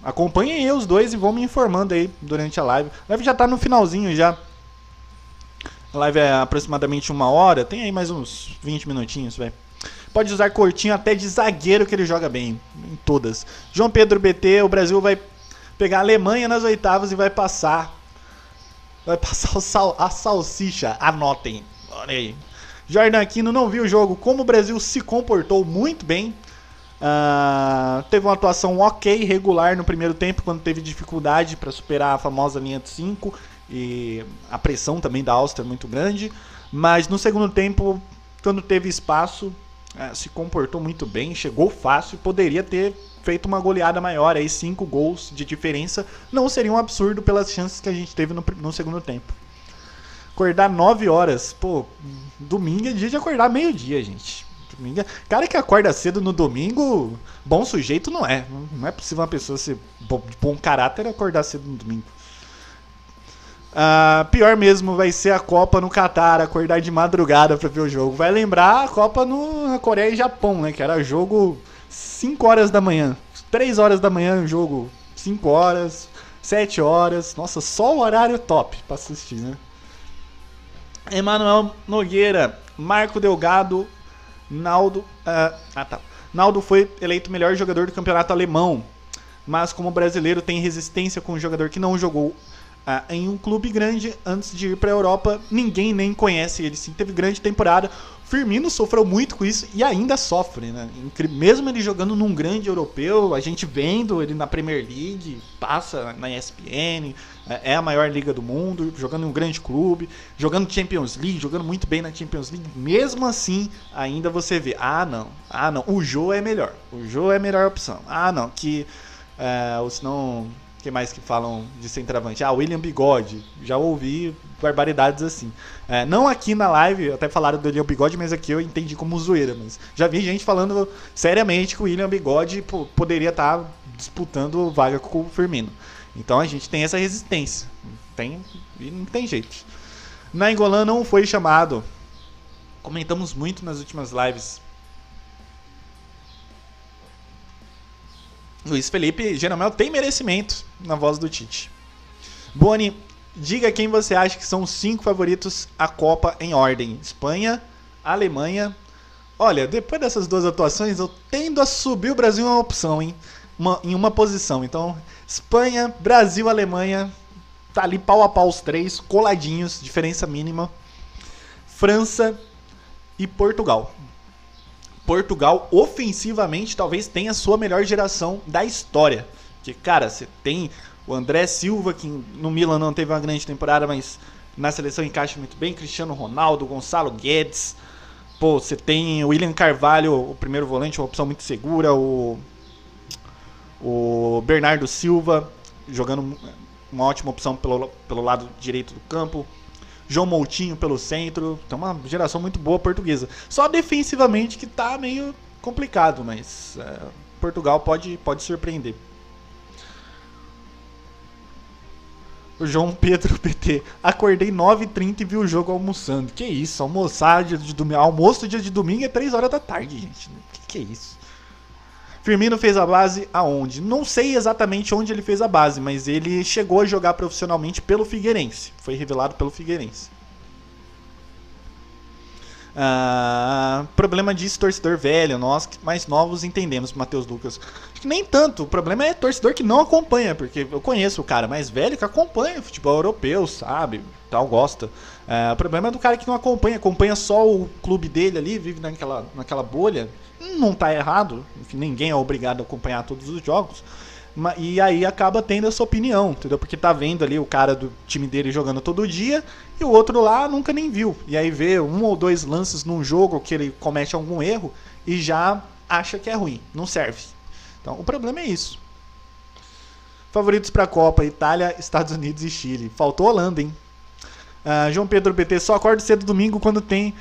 B: Acompanhem aí os dois e vão me informando aí durante a live. A live já tá no finalzinho já. A live é aproximadamente 1 hora. Tem aí mais uns 20 minutinhos, velho. Pode usar Coutinho até de zagueiro que ele joga bem. Em todas. João Pedro BT, o Brasil vai pegar a Alemanha nas oitavas e vai passar. Vai passar a salsicha. Anotem. Olha aí. Jordan Aquino, não viu o jogo. Como o Brasil se comportou muito bem. Teve uma atuação ok, regular no primeiro tempo, quando teve dificuldade para superar a famosa linha de 5 e a pressão também da Áustria muito grande, mas no segundo tempo, quando teve espaço, se comportou muito bem, chegou fácil, poderia ter feito uma goleada maior, aí 5 gols de diferença não seria um absurdo pelas chances que a gente teve no segundo tempo. Acordar 9 horas, pô, domingo é dia de acordar meio-dia, gente. Cara que acorda cedo no domingo, bom sujeito não é. Não é possível uma pessoa ser de bom caráter acordar cedo no domingo. Pior mesmo vai ser a Copa no Catar, acordar de madrugada pra ver o jogo. Vai lembrar a Copa na Coreia e Japão, né? Que era jogo 5 horas da manhã. 3 horas da manhã o jogo, 5 horas, 7 horas. Nossa, só o horário top pra assistir, né? Emanuel Nogueira, Marco Delgado... Naldo foi eleito o melhor jogador do campeonato alemão, mas como brasileiro tem resistência com um jogador que não jogou em um clube grande antes de ir para a Europa, ninguém nem conhece ele. Sim, teve grande temporada. Firmino sofreu muito com isso e ainda sofre, né? Mesmo ele jogando num grande europeu, a gente vendo ele na Premier League, passa na ESPN, é a maior liga do mundo, jogando em um grande clube, jogando Champions League, jogando muito bem na Champions League. Mesmo assim, ainda você vê, não, o Jô é melhor. O Jô é a melhor opção. Ou senão... O que mais que falam de centroavante? William Bigode. Já ouvi barbaridades assim. Não aqui na live, até falaram do William Bigode, mas aqui eu entendi como zoeira. Mas já vi gente falando seriamente que o William Bigode poderia estar disputando vaga com o Firmino. Então a gente tem essa resistência. E não tem jeito. Nainggolan não foi chamado. Comentamos muito nas últimas lives. Luiz Felipe Jeromel tem merecimento na voz do Tite. Boni, diga quem você acha que são os 5 favoritos à Copa em ordem. Espanha, Alemanha. Olha, depois dessas 2 atuações, eu tendo a subir o Brasil em uma opção, hein? Em uma posição. Então, Espanha, Brasil, Alemanha. Tá ali pau a pau os 3, coladinhos, diferença mínima. França e Portugal. Portugal, ofensivamente, talvez tenha a sua melhor geração da história. Porque, cara, você tem o André Silva, que no Milan não teve uma grande temporada, mas na seleção encaixa muito bem. Cristiano Ronaldo, Gonçalo Guedes. Pô, você tem o William Carvalho, o primeiro volante, uma opção muito segura. O Bernardo Silva, jogando uma ótima opção pelo lado direito do campo. João Moutinho pelo centro. Tem uma geração muito boa portuguesa. Só defensivamente que tá meio complicado, mas Portugal pode surpreender. O João Pedro PT. Acordei 9h30 e vi o jogo almoçando. Que isso? Almoçar dia de domingo. Almoço dia de domingo é 3 horas da tarde, gente. Que é isso? Firmino fez a base aonde? Não sei exatamente onde ele fez a base, mas ele chegou a jogar profissionalmente pelo Figueirense. Foi revelado pelo Figueirense. Problema disso, torcedor velho. Nós mais novos entendemos, Matheus Lucas. Acho que nem tanto. O problema é torcedor que não acompanha, porque eu conheço o cara mais velho que acompanha o futebol europeu, sabe? Tal, gosta. O problema é do cara que não acompanha só o clube dele ali, vive naquela bolha. Não tá errado, enfim, ninguém é obrigado a acompanhar todos os jogos. E aí acaba tendo essa opinião, entendeu? Porque tá vendo ali o cara do time dele jogando todo dia e o outro lá nunca nem viu. E aí vê 1 ou 2 lances num jogo que ele comete algum erro e já acha que é ruim, não serve. Então o problema é isso. Favoritos pra Copa: Itália, Estados Unidos e Chile. Faltou Holanda, hein? João Pedro BT, só acordo cedo domingo quando tem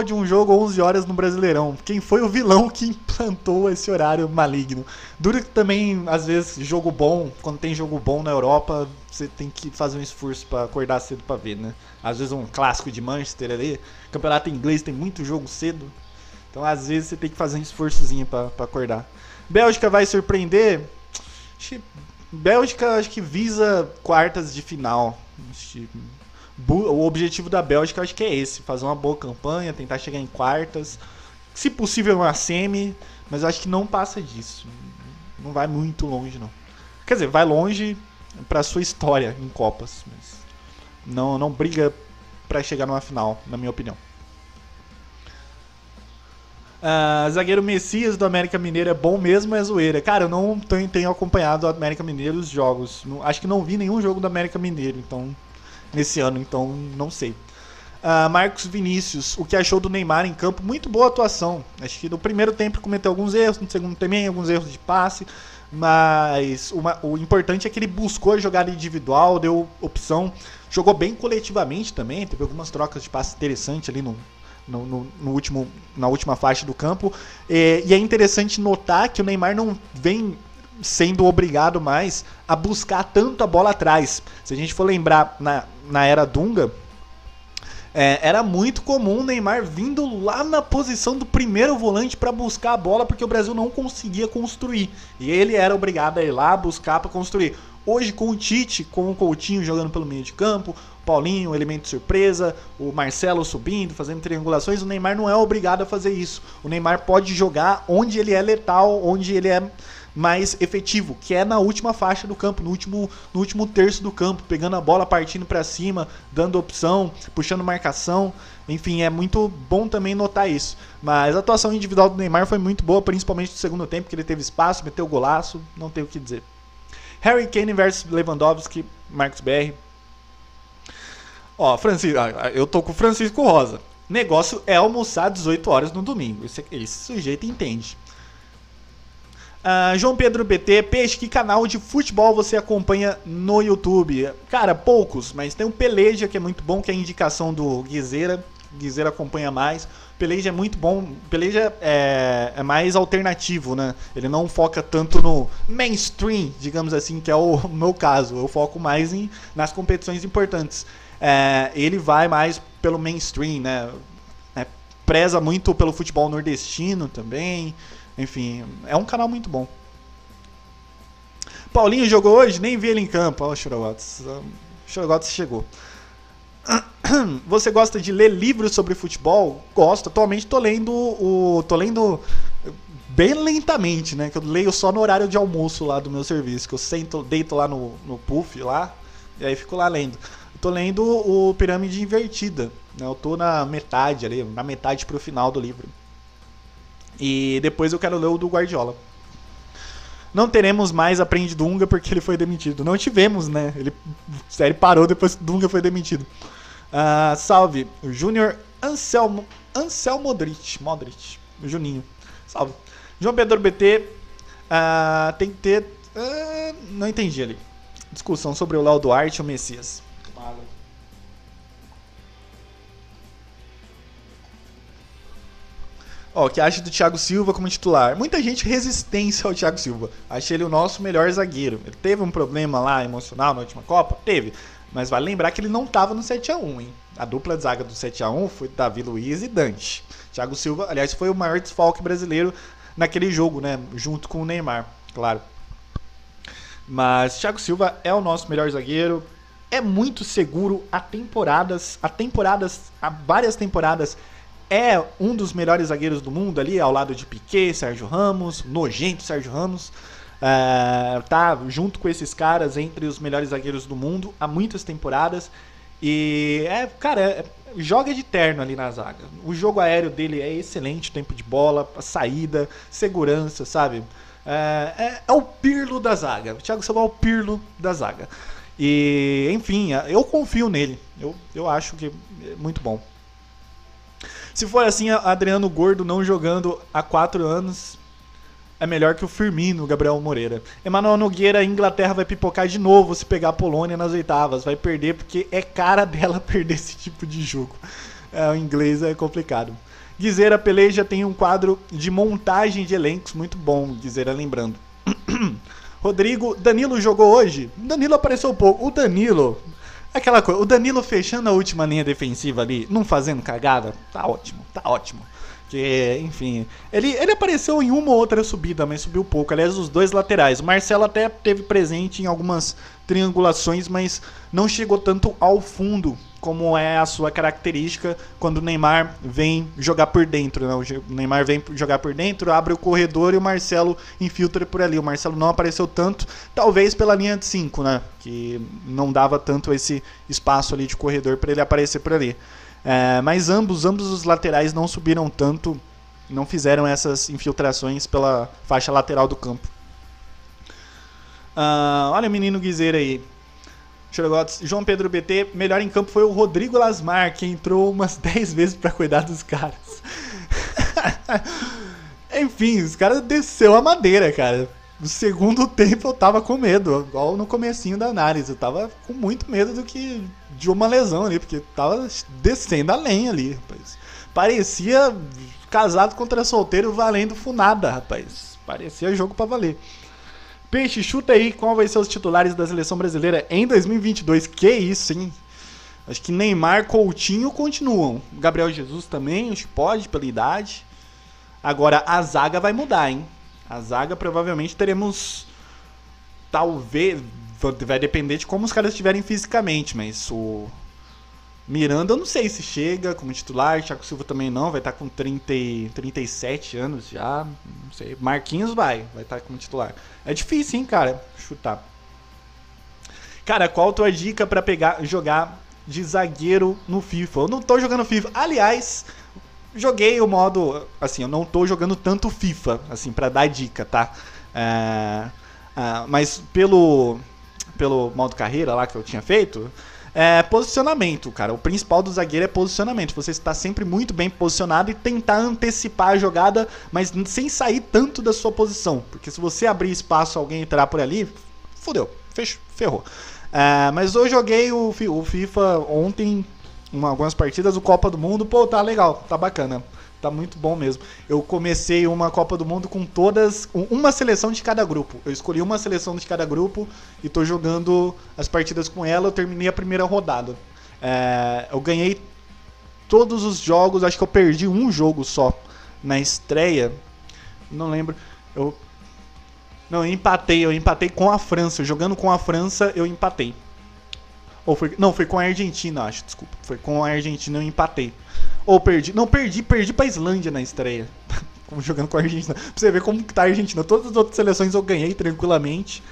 B: de um jogo 11 horas no Brasileirão. Quem foi o vilão que implantou esse horário maligno? Duro que também, às vezes, jogo bom, quando tem jogo bom na Europa, você tem que fazer um esforço pra acordar cedo pra ver, né? Às vezes um clássico de Manchester ali, campeonato inglês tem muito jogo cedo, então às vezes você tem que fazer um esforçozinho pra acordar. Bélgica vai surpreender? Bélgica acho que visa quartas de final. O objetivo da Bélgica acho que é esse, fazer uma boa campanha, tentar chegar em quartas, se possível uma semi, mas acho que não passa disso, não vai muito longe não. Quer dizer, vai longe pra sua história em Copas, mas não briga pra chegar numa final, na minha opinião. Zagueiro Messias do América Mineiro é bom mesmo, é zoeira? Cara, eu não tenho acompanhado o América Mineiro, os jogos, acho que não vi nenhum jogo do América Mineiro, então... nesse ano, então não sei. Marcos Vinícius, o que achou do Neymar em campo? Muito boa atuação. Acho que no primeiro tempo cometeu alguns erros, no segundo também alguns erros de passe, mas o importante é que ele buscou a jogada individual, deu opção, jogou bem coletivamente também, teve algumas trocas de passe interessantes ali na última faixa do campo, e é interessante notar que o Neymar não vem sendo obrigado mais a buscar tanto a bola atrás. Se a gente for lembrar na era Dunga, era muito comum o Neymar vindo lá na posição do primeiro volante para buscar a bola, porque o Brasil não conseguia construir, e ele era obrigado a ir lá buscar para construir. Hoje, com o Tite, com o Coutinho jogando pelo meio de campo, o Paulinho, o elemento surpresa, o Marcelo subindo, fazendo triangulações, o Neymar não é obrigado a fazer isso. O Neymar pode jogar onde ele é letal, onde ele é mais efetivo, que é na última faixa do campo, no último terço do campo, pegando a bola, partindo para cima, dando opção, puxando marcação. Enfim, é muito bom também notar isso. Mas a atuação individual do Neymar foi muito boa, principalmente no segundo tempo, que ele teve espaço, meteu golaço, não tem o que dizer. Harry Kane versus Lewandowski, Marcos BR. Francisco, eu tô com o Francisco Rosa. Negócio é almoçar 18 horas no domingo. Esse sujeito entende. João Pedro BT, Peixe, que canal de futebol você acompanha no YouTube? Cara, poucos, mas tem o Peleja, que é muito bom, que é a indicação do Guizeira. Guizeira acompanha mais. Peleja é muito bom. Peleja é mais alternativo, né? Ele não foca tanto no mainstream, digamos assim, que é o meu caso. Eu foco mais nas competições importantes. Ele vai mais pelo mainstream, né? Preza muito pelo futebol nordestino também. Enfim, é um canal muito bom. Paulinho jogou hoje? Nem vi ele em campo. Olha o Chorogotes. O Chorogotes chegou. Você gosta de ler livros sobre futebol? Gosto. Atualmente tô lendo bem lentamente, né? Que eu leio só no horário de almoço lá do meu serviço. Que eu deito lá no puff lá, e aí fico lá lendo. Eu tô lendo o Pirâmide Invertida, né? Eu tô na metade ali, na metade pro final do livro. E depois eu quero ler o do Guardiola. Não teremos mais Aprende Dunga porque ele foi demitido. Não tivemos, né? Ele parou depois que Dunga foi demitido. Salve, Júnior Anselmo Modric, o Juninho. Salve. João Pedro BT, tem que ter... não entendi ali. Discussão sobre o Léo Duarte e o Messias. O que acha do Thiago Silva como titular? Muita gente resistência ao Thiago Silva. Achei ele o nosso melhor zagueiro. Ele teve um problema lá emocional na última Copa? Teve. Mas vale lembrar que ele não estava no 7x1, hein? A dupla de zaga do 7x1 foi Davi Luiz e Dante. Thiago Silva, aliás, foi o maior desfalque brasileiro naquele jogo, né? Junto com o Neymar, claro. Mas Thiago Silva é o nosso melhor zagueiro. É muito seguro há várias temporadas. É um dos melhores zagueiros do mundo ali, ao lado de Piquet, Sérgio Ramos, nojento Sérgio Ramos. Tá junto com esses caras entre os melhores zagueiros do mundo há muitas temporadas. E, joga de terno ali na zaga. O jogo aéreo dele é excelente, tempo de bola, a segurança, sabe? É o Pirlo da zaga. O Thiago Silva é o Pirlo da zaga. E, enfim, eu confio nele. Eu acho que é muito bom. Se for assim, Adriano Gordo não jogando há 4 anos é melhor que o Firmino, Gabriel Moreira. Emanuel Nogueira, a Inglaterra vai pipocar de novo se pegar a Polônia nas oitavas. Vai perder porque é cara dela perder esse tipo de jogo. O inglês é complicado. Guizeira Peleja tem um quadro de montagem de elencos muito bom, Guizeira lembrando. Rodrigo, Danilo jogou hoje? Danilo apareceu pouco. O Danilo... Aquela coisa, o Danilo fechando a última linha defensiva ali, não fazendo cagada, tá ótimo. Que, enfim, ele apareceu em uma ou outra subida, mas subiu pouco. Aliás, os dois laterais. O Marcelo até teve presente em algumas triangulações, mas não chegou tanto ao fundo, como é a sua característica quando o Neymar vem jogar por dentro, né? O Neymar vem jogar por dentro, abre o corredor e o Marcelo infiltra por ali. O Marcelo não apareceu tanto, talvez pela linha de 5, né? Que não dava tanto esse espaço ali de corredor para ele aparecer por ali. Mas ambos os laterais não subiram tanto, não fizeram essas infiltrações pela faixa lateral do campo. Olha o menino Guizeira aí. João Pedro BT, melhor em campo foi o Rodrigo Lasmar, que entrou umas 10 vezes pra cuidar dos caras. Enfim, os caras desceu a madeira, cara. No segundo tempo eu tava com medo, igual no comecinho da análise. Eu tava com muito medo de uma lesão ali, porque tava descendo a lenha ali, rapaz. Parecia casado contra solteiro valendo funada, rapaz. Parecia jogo pra valer. Peixe, chuta aí qual vai ser os titulares da seleção brasileira em 2022. Que isso, hein? Acho que Neymar, Coutinho continuam. Gabriel Jesus também, acho que pode, pela idade. Agora, a zaga vai mudar, hein? A zaga provavelmente teremos... Talvez... Vai depender de como os caras estiverem fisicamente, mas o... Miranda eu não sei se chega como titular, Thiago Silva também não, vai estar com 37 anos já, não sei. Marquinhos vai estar como titular. É difícil, hein, cara, chutar. Cara, qual a tua dica pra jogar de zagueiro no FIFA? Eu não tô jogando FIFA. Aliás, joguei o modo, assim, eu não tô jogando tanto FIFA, assim, pra dar dica, tá? Mas pelo modo carreira lá que eu tinha feito... posicionamento, cara. O principal do zagueiro é posicionamento. Você está sempre muito bem posicionado e tentar antecipar a jogada, mas sem sair tanto da sua posição. Porque se você abrir espaço, alguém entrar por ali, fodeu, ferrou. Mas eu joguei o FIFA ontem, algumas partidas, o Copa do Mundo. Pô, tá legal, tá bacana. Tá muito bom mesmo. Eu comecei uma Copa do Mundo com uma seleção de cada grupo. Eu escolhi uma seleção de cada grupo e tô jogando as partidas com ela. Eu terminei a primeira rodada. Eu ganhei todos os jogos. Acho que eu perdi um jogo só na estreia. Não lembro. Eu empatei com a França. Jogando com a França, eu empatei. Foi com a Argentina, acho. Desculpa. Foi com a Argentina, eu empatei. Ou perdi. Não, perdi pra Islândia na estreia. Jogando com a Argentina. Pra você ver como que tá a Argentina. Todas as outras seleções eu ganhei tranquilamente.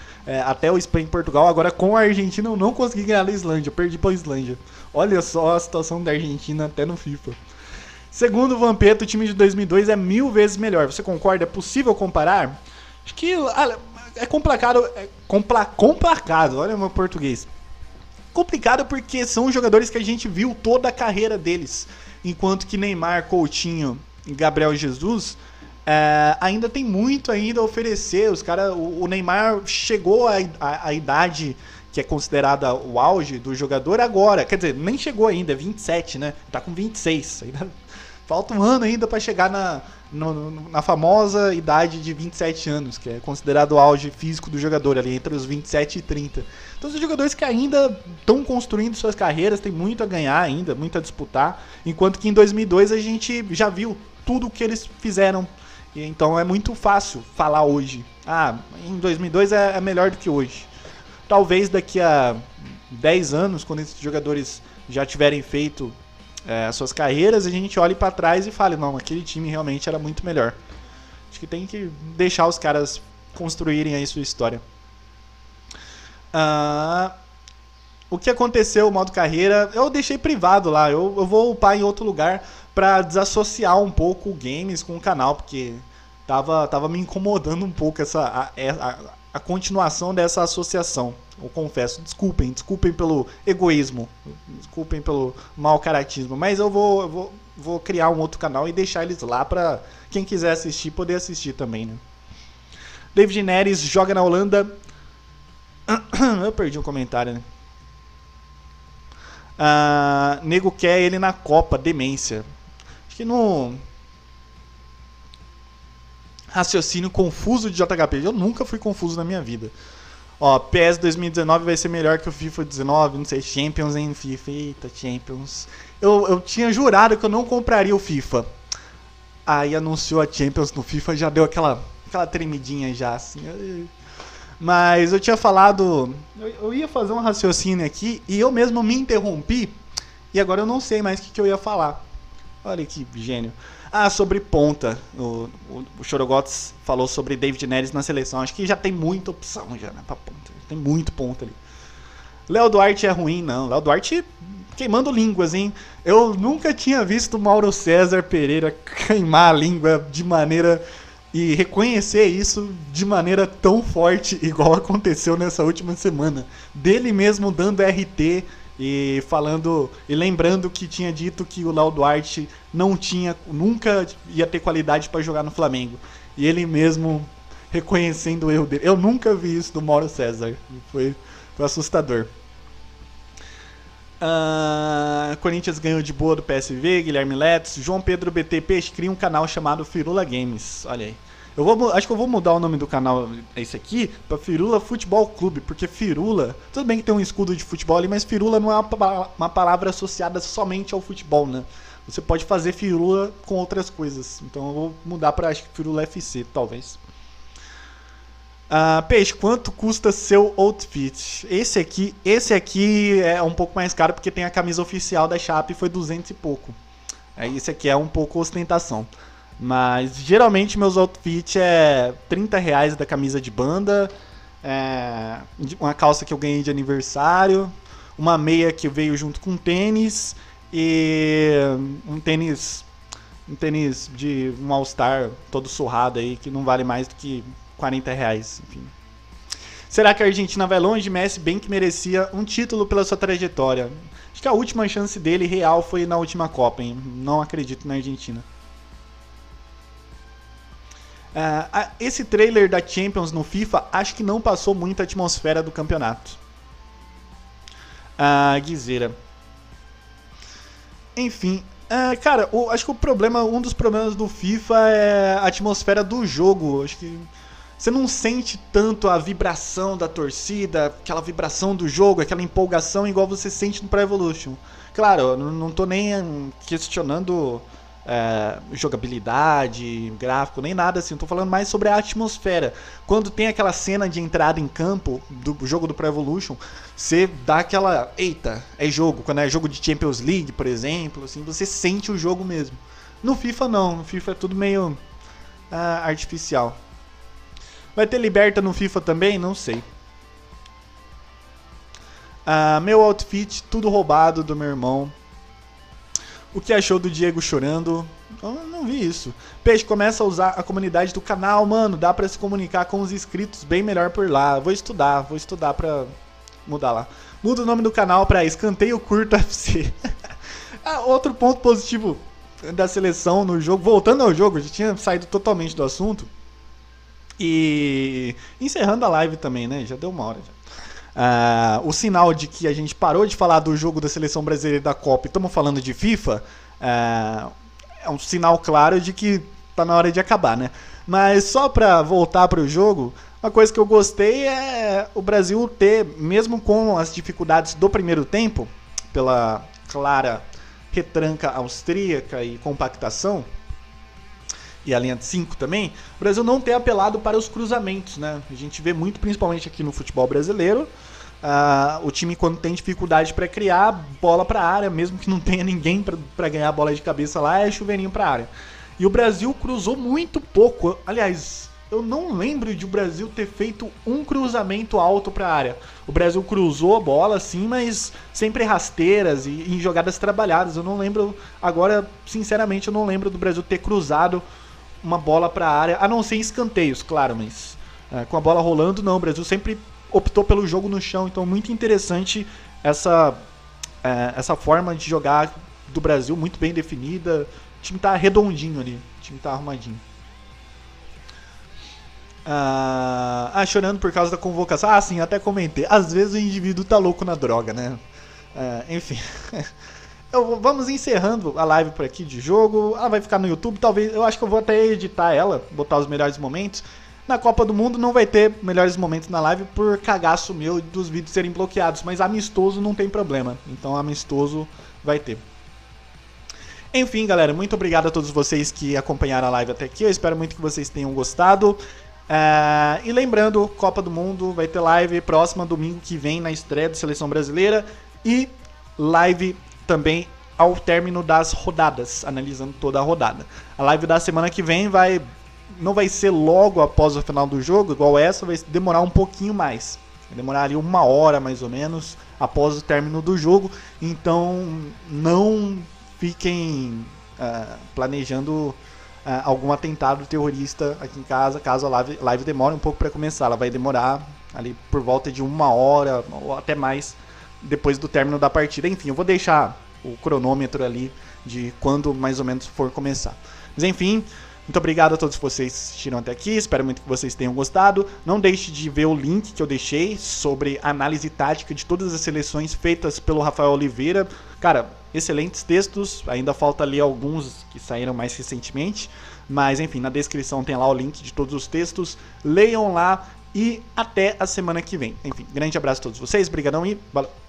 B: Até o Espanha e Portugal. Agora com a Argentina eu não consegui ganhar da Islândia. Eu perdi pra Islândia. Olha só a situação da Argentina até no FIFA. Segundo o Vampeta, o time de 2002 é 1000 vezes melhor. Você concorda? É possível comparar? Acho que é complicado. Complacado. Olha o meu português. Complicado porque são jogadores que a gente viu toda a carreira deles. Enquanto que Neymar, Coutinho e Gabriel Jesus ainda tem muito ainda a oferecer. O Neymar chegou à idade que é considerada o auge do jogador agora. Quer dizer, nem chegou ainda, é 27, né? Tá com 26. Ainda falta um ano ainda para chegar na famosa idade de 27 anos, que é considerado o auge físico do jogador, ali entre os 27 e 30. Então são jogadores que ainda estão construindo suas carreiras, tem muito a ganhar ainda, muito a disputar, enquanto que em 2002 a gente já viu tudo o que eles fizeram. Então é muito fácil falar hoje. Em 2002 é melhor do que hoje. Talvez daqui a 10 anos, quando esses jogadores já tiverem feito as suas carreiras, a gente olhe para trás e fale, não, aquele time realmente era muito melhor. Acho que tem que deixar os caras construírem aí sua história. O que aconteceu, o modo carreira, eu deixei privado lá. Eu vou upar em outro lugar para desassociar um pouco o games com o canal, porque tava me incomodando um pouco a continuação dessa associação. Eu confesso, desculpem pelo egoísmo, desculpem pelo mau caratismo, mas eu vou criar um outro canal e deixar eles lá para quem quiser assistir poder assistir também, né? David Neres joga na Holanda. Eu perdi um comentário, né? Nego quer ele na Copa, demência. Acho que no raciocínio confuso de JHP. Eu nunca fui confuso na minha vida. PS 2019 vai ser melhor que o FIFA 19, não sei, Champions em FIFA. Eita, Champions. Eu tinha jurado que eu não compraria o FIFA. Aí anunciou a Champions no FIFA, já deu aquela tremidinha já, assim. Mas eu tinha falado... Eu ia fazer um raciocínio aqui e eu mesmo me interrompi. E agora eu não sei mais o que eu ia falar. Olha que gênio. Sobre ponta. O Chorogotes falou sobre David Neres na seleção. Acho que já tem muita opção já, né, pra ponta. Tem muito ponta ali. Léo Duarte é ruim, não. Léo Duarte queimando línguas, hein? Eu nunca tinha visto o Mauro César Pereira queimar a língua de maneira... E reconhecer isso de maneira tão forte, igual aconteceu nessa última semana. Dele mesmo dando RT e falando e lembrando que tinha dito que o Léo Duarte nunca ia ter qualidade para jogar no Flamengo. E ele mesmo reconhecendo o erro dele. Eu nunca vi isso do Mauro César. Foi assustador. Corinthians ganhou de boa do PSV, Guilherme Letts. João Pedro BTP cria um canal chamado Firula Games. Olha aí. Acho que eu vou mudar o nome do canal, esse aqui, pra Firula Futebol Clube, porque Firula, tudo bem que tem um escudo de futebol ali, mas Firula não é uma palavra associada somente ao futebol, né? Você pode fazer Firula com outras coisas. Então eu vou mudar pra, acho que Firula FC, talvez. Peixe, quanto custa seu outfit? Esse aqui é um pouco mais caro porque tem a camisa oficial da Chape e foi 200 e pouco. Esse aqui é um pouco ostentação. Mas geralmente meus outfits é R$30 da camisa de banda, uma calça que eu ganhei de aniversário, uma meia que veio junto com tênis e um tênis de um All-Star todo surrado aí que não vale mais do que R$40, enfim. Será que a Argentina vai longe? Messi bem que merecia um título pela sua trajetória. Acho que a última chance dele real foi na última Copa, hein? Não acredito na Argentina. Esse trailer da Champions no FIFA acho que não passou muita atmosfera do campeonato. Guiseira. Enfim, cara, acho que um dos problemas do FIFA é a atmosfera do jogo. Acho que você não sente tanto a vibração da torcida, aquela vibração do jogo, aquela empolgação igual você sente no Pro Evolution. Claro, eu não tô nem questionando jogabilidade, gráfico, nem nada assim. Eu tô falando mais sobre a atmosfera. Quando tem aquela cena de entrada em campo do jogo do Pro Evolution, você dá aquela... Eita, é jogo. Quando é jogo de Champions League, por exemplo, assim, você sente o jogo mesmo. No FIFA não. No FIFA é tudo meio artificial. Vai ter Liberta no FIFA também? Não sei. Meu outfit, tudo roubado do meu irmão. O que achou do Diego chorando? Eu não vi isso. Peixe, começa a usar a comunidade do canal, mano. Dá pra se comunicar com os inscritos bem melhor por lá. Vou estudar pra mudar lá. Muda o nome do canal pra Escanteio Curto FC. Outro ponto positivo da seleção no jogo, voltando ao jogo, já tinha saído totalmente do assunto. E encerrando a live também, né? Já deu uma hora já. O sinal de que a gente parou de falar do jogo da seleção brasileira e da Copa e estamos falando de FIFA é um sinal claro de que tá na hora de acabar, né? Mas só pra voltar pro jogo, uma coisa que eu gostei é o Brasil ter, mesmo com as dificuldades do primeiro tempo, pela clara retranca austríaca e compactação, e a linha de 5 também, o Brasil não ter apelado para os cruzamentos, né? A gente vê muito, principalmente aqui no futebol brasileiro, o time quando tem dificuldade para criar bola para a área, mesmo que não tenha ninguém para ganhar a bola de cabeça lá, é chuveirinho para a área. E o Brasil cruzou muito pouco. Aliás, eu não lembro de o Brasil ter feito um cruzamento alto para a área. O Brasil cruzou a bola, sim, mas sempre rasteiras e em jogadas trabalhadas. Eu não lembro, agora, sinceramente, eu não lembro do Brasil ter cruzado uma bola para a área, a não ser em escanteios, claro, mas com a bola rolando, não. O Brasil sempre optou pelo jogo no chão, então muito interessante essa forma de jogar do Brasil, muito bem definida. O time tá redondinho ali, o time tá arrumadinho. Chorando por causa da convocação. Sim, até comentei. Às vezes o indivíduo tá louco na droga, né? Enfim. Vamos encerrando a live por aqui de jogo. Ela vai ficar no YouTube. Talvez, eu acho que eu vou até editar ela, botar os melhores momentos. Na Copa do Mundo não vai ter melhores momentos na live por cagaço meu dos vídeos serem bloqueados. Mas amistoso não tem problema. Então amistoso vai ter. Enfim, galera, muito obrigado a todos vocês que acompanharam a live até aqui. Eu espero muito que vocês tenham gostado. E lembrando, Copa do Mundo vai ter live próxima domingo que vem na estreia da Seleção Brasileira. E live também ao término das rodadas, analisando toda a rodada. A live da semana que vem não vai ser logo após o final do jogo, igual essa, vai demorar um pouquinho mais. Vai demorar ali 1 hora mais ou menos após o término do jogo. Então não fiquem planejando algum atentado terrorista aqui em casa, caso a live demore um pouco para começar. Ela vai demorar ali por volta de 1 hora ou até mais depois do término da partida. Enfim, eu vou deixar o cronômetro ali de quando mais ou menos for começar. Mas enfim, muito obrigado a todos vocês que assistiram até aqui, espero muito que vocês tenham gostado. Não deixe de ver o link que eu deixei sobre a análise tática de todas as seleções feitas pelo Rafael Oliveira. Cara, excelentes textos, ainda falta ali alguns que saíram mais recentemente, mas enfim, na descrição tem lá o link de todos os textos, leiam lá e até a semana que vem. Enfim, grande abraço a todos vocês, brigadão e valeu!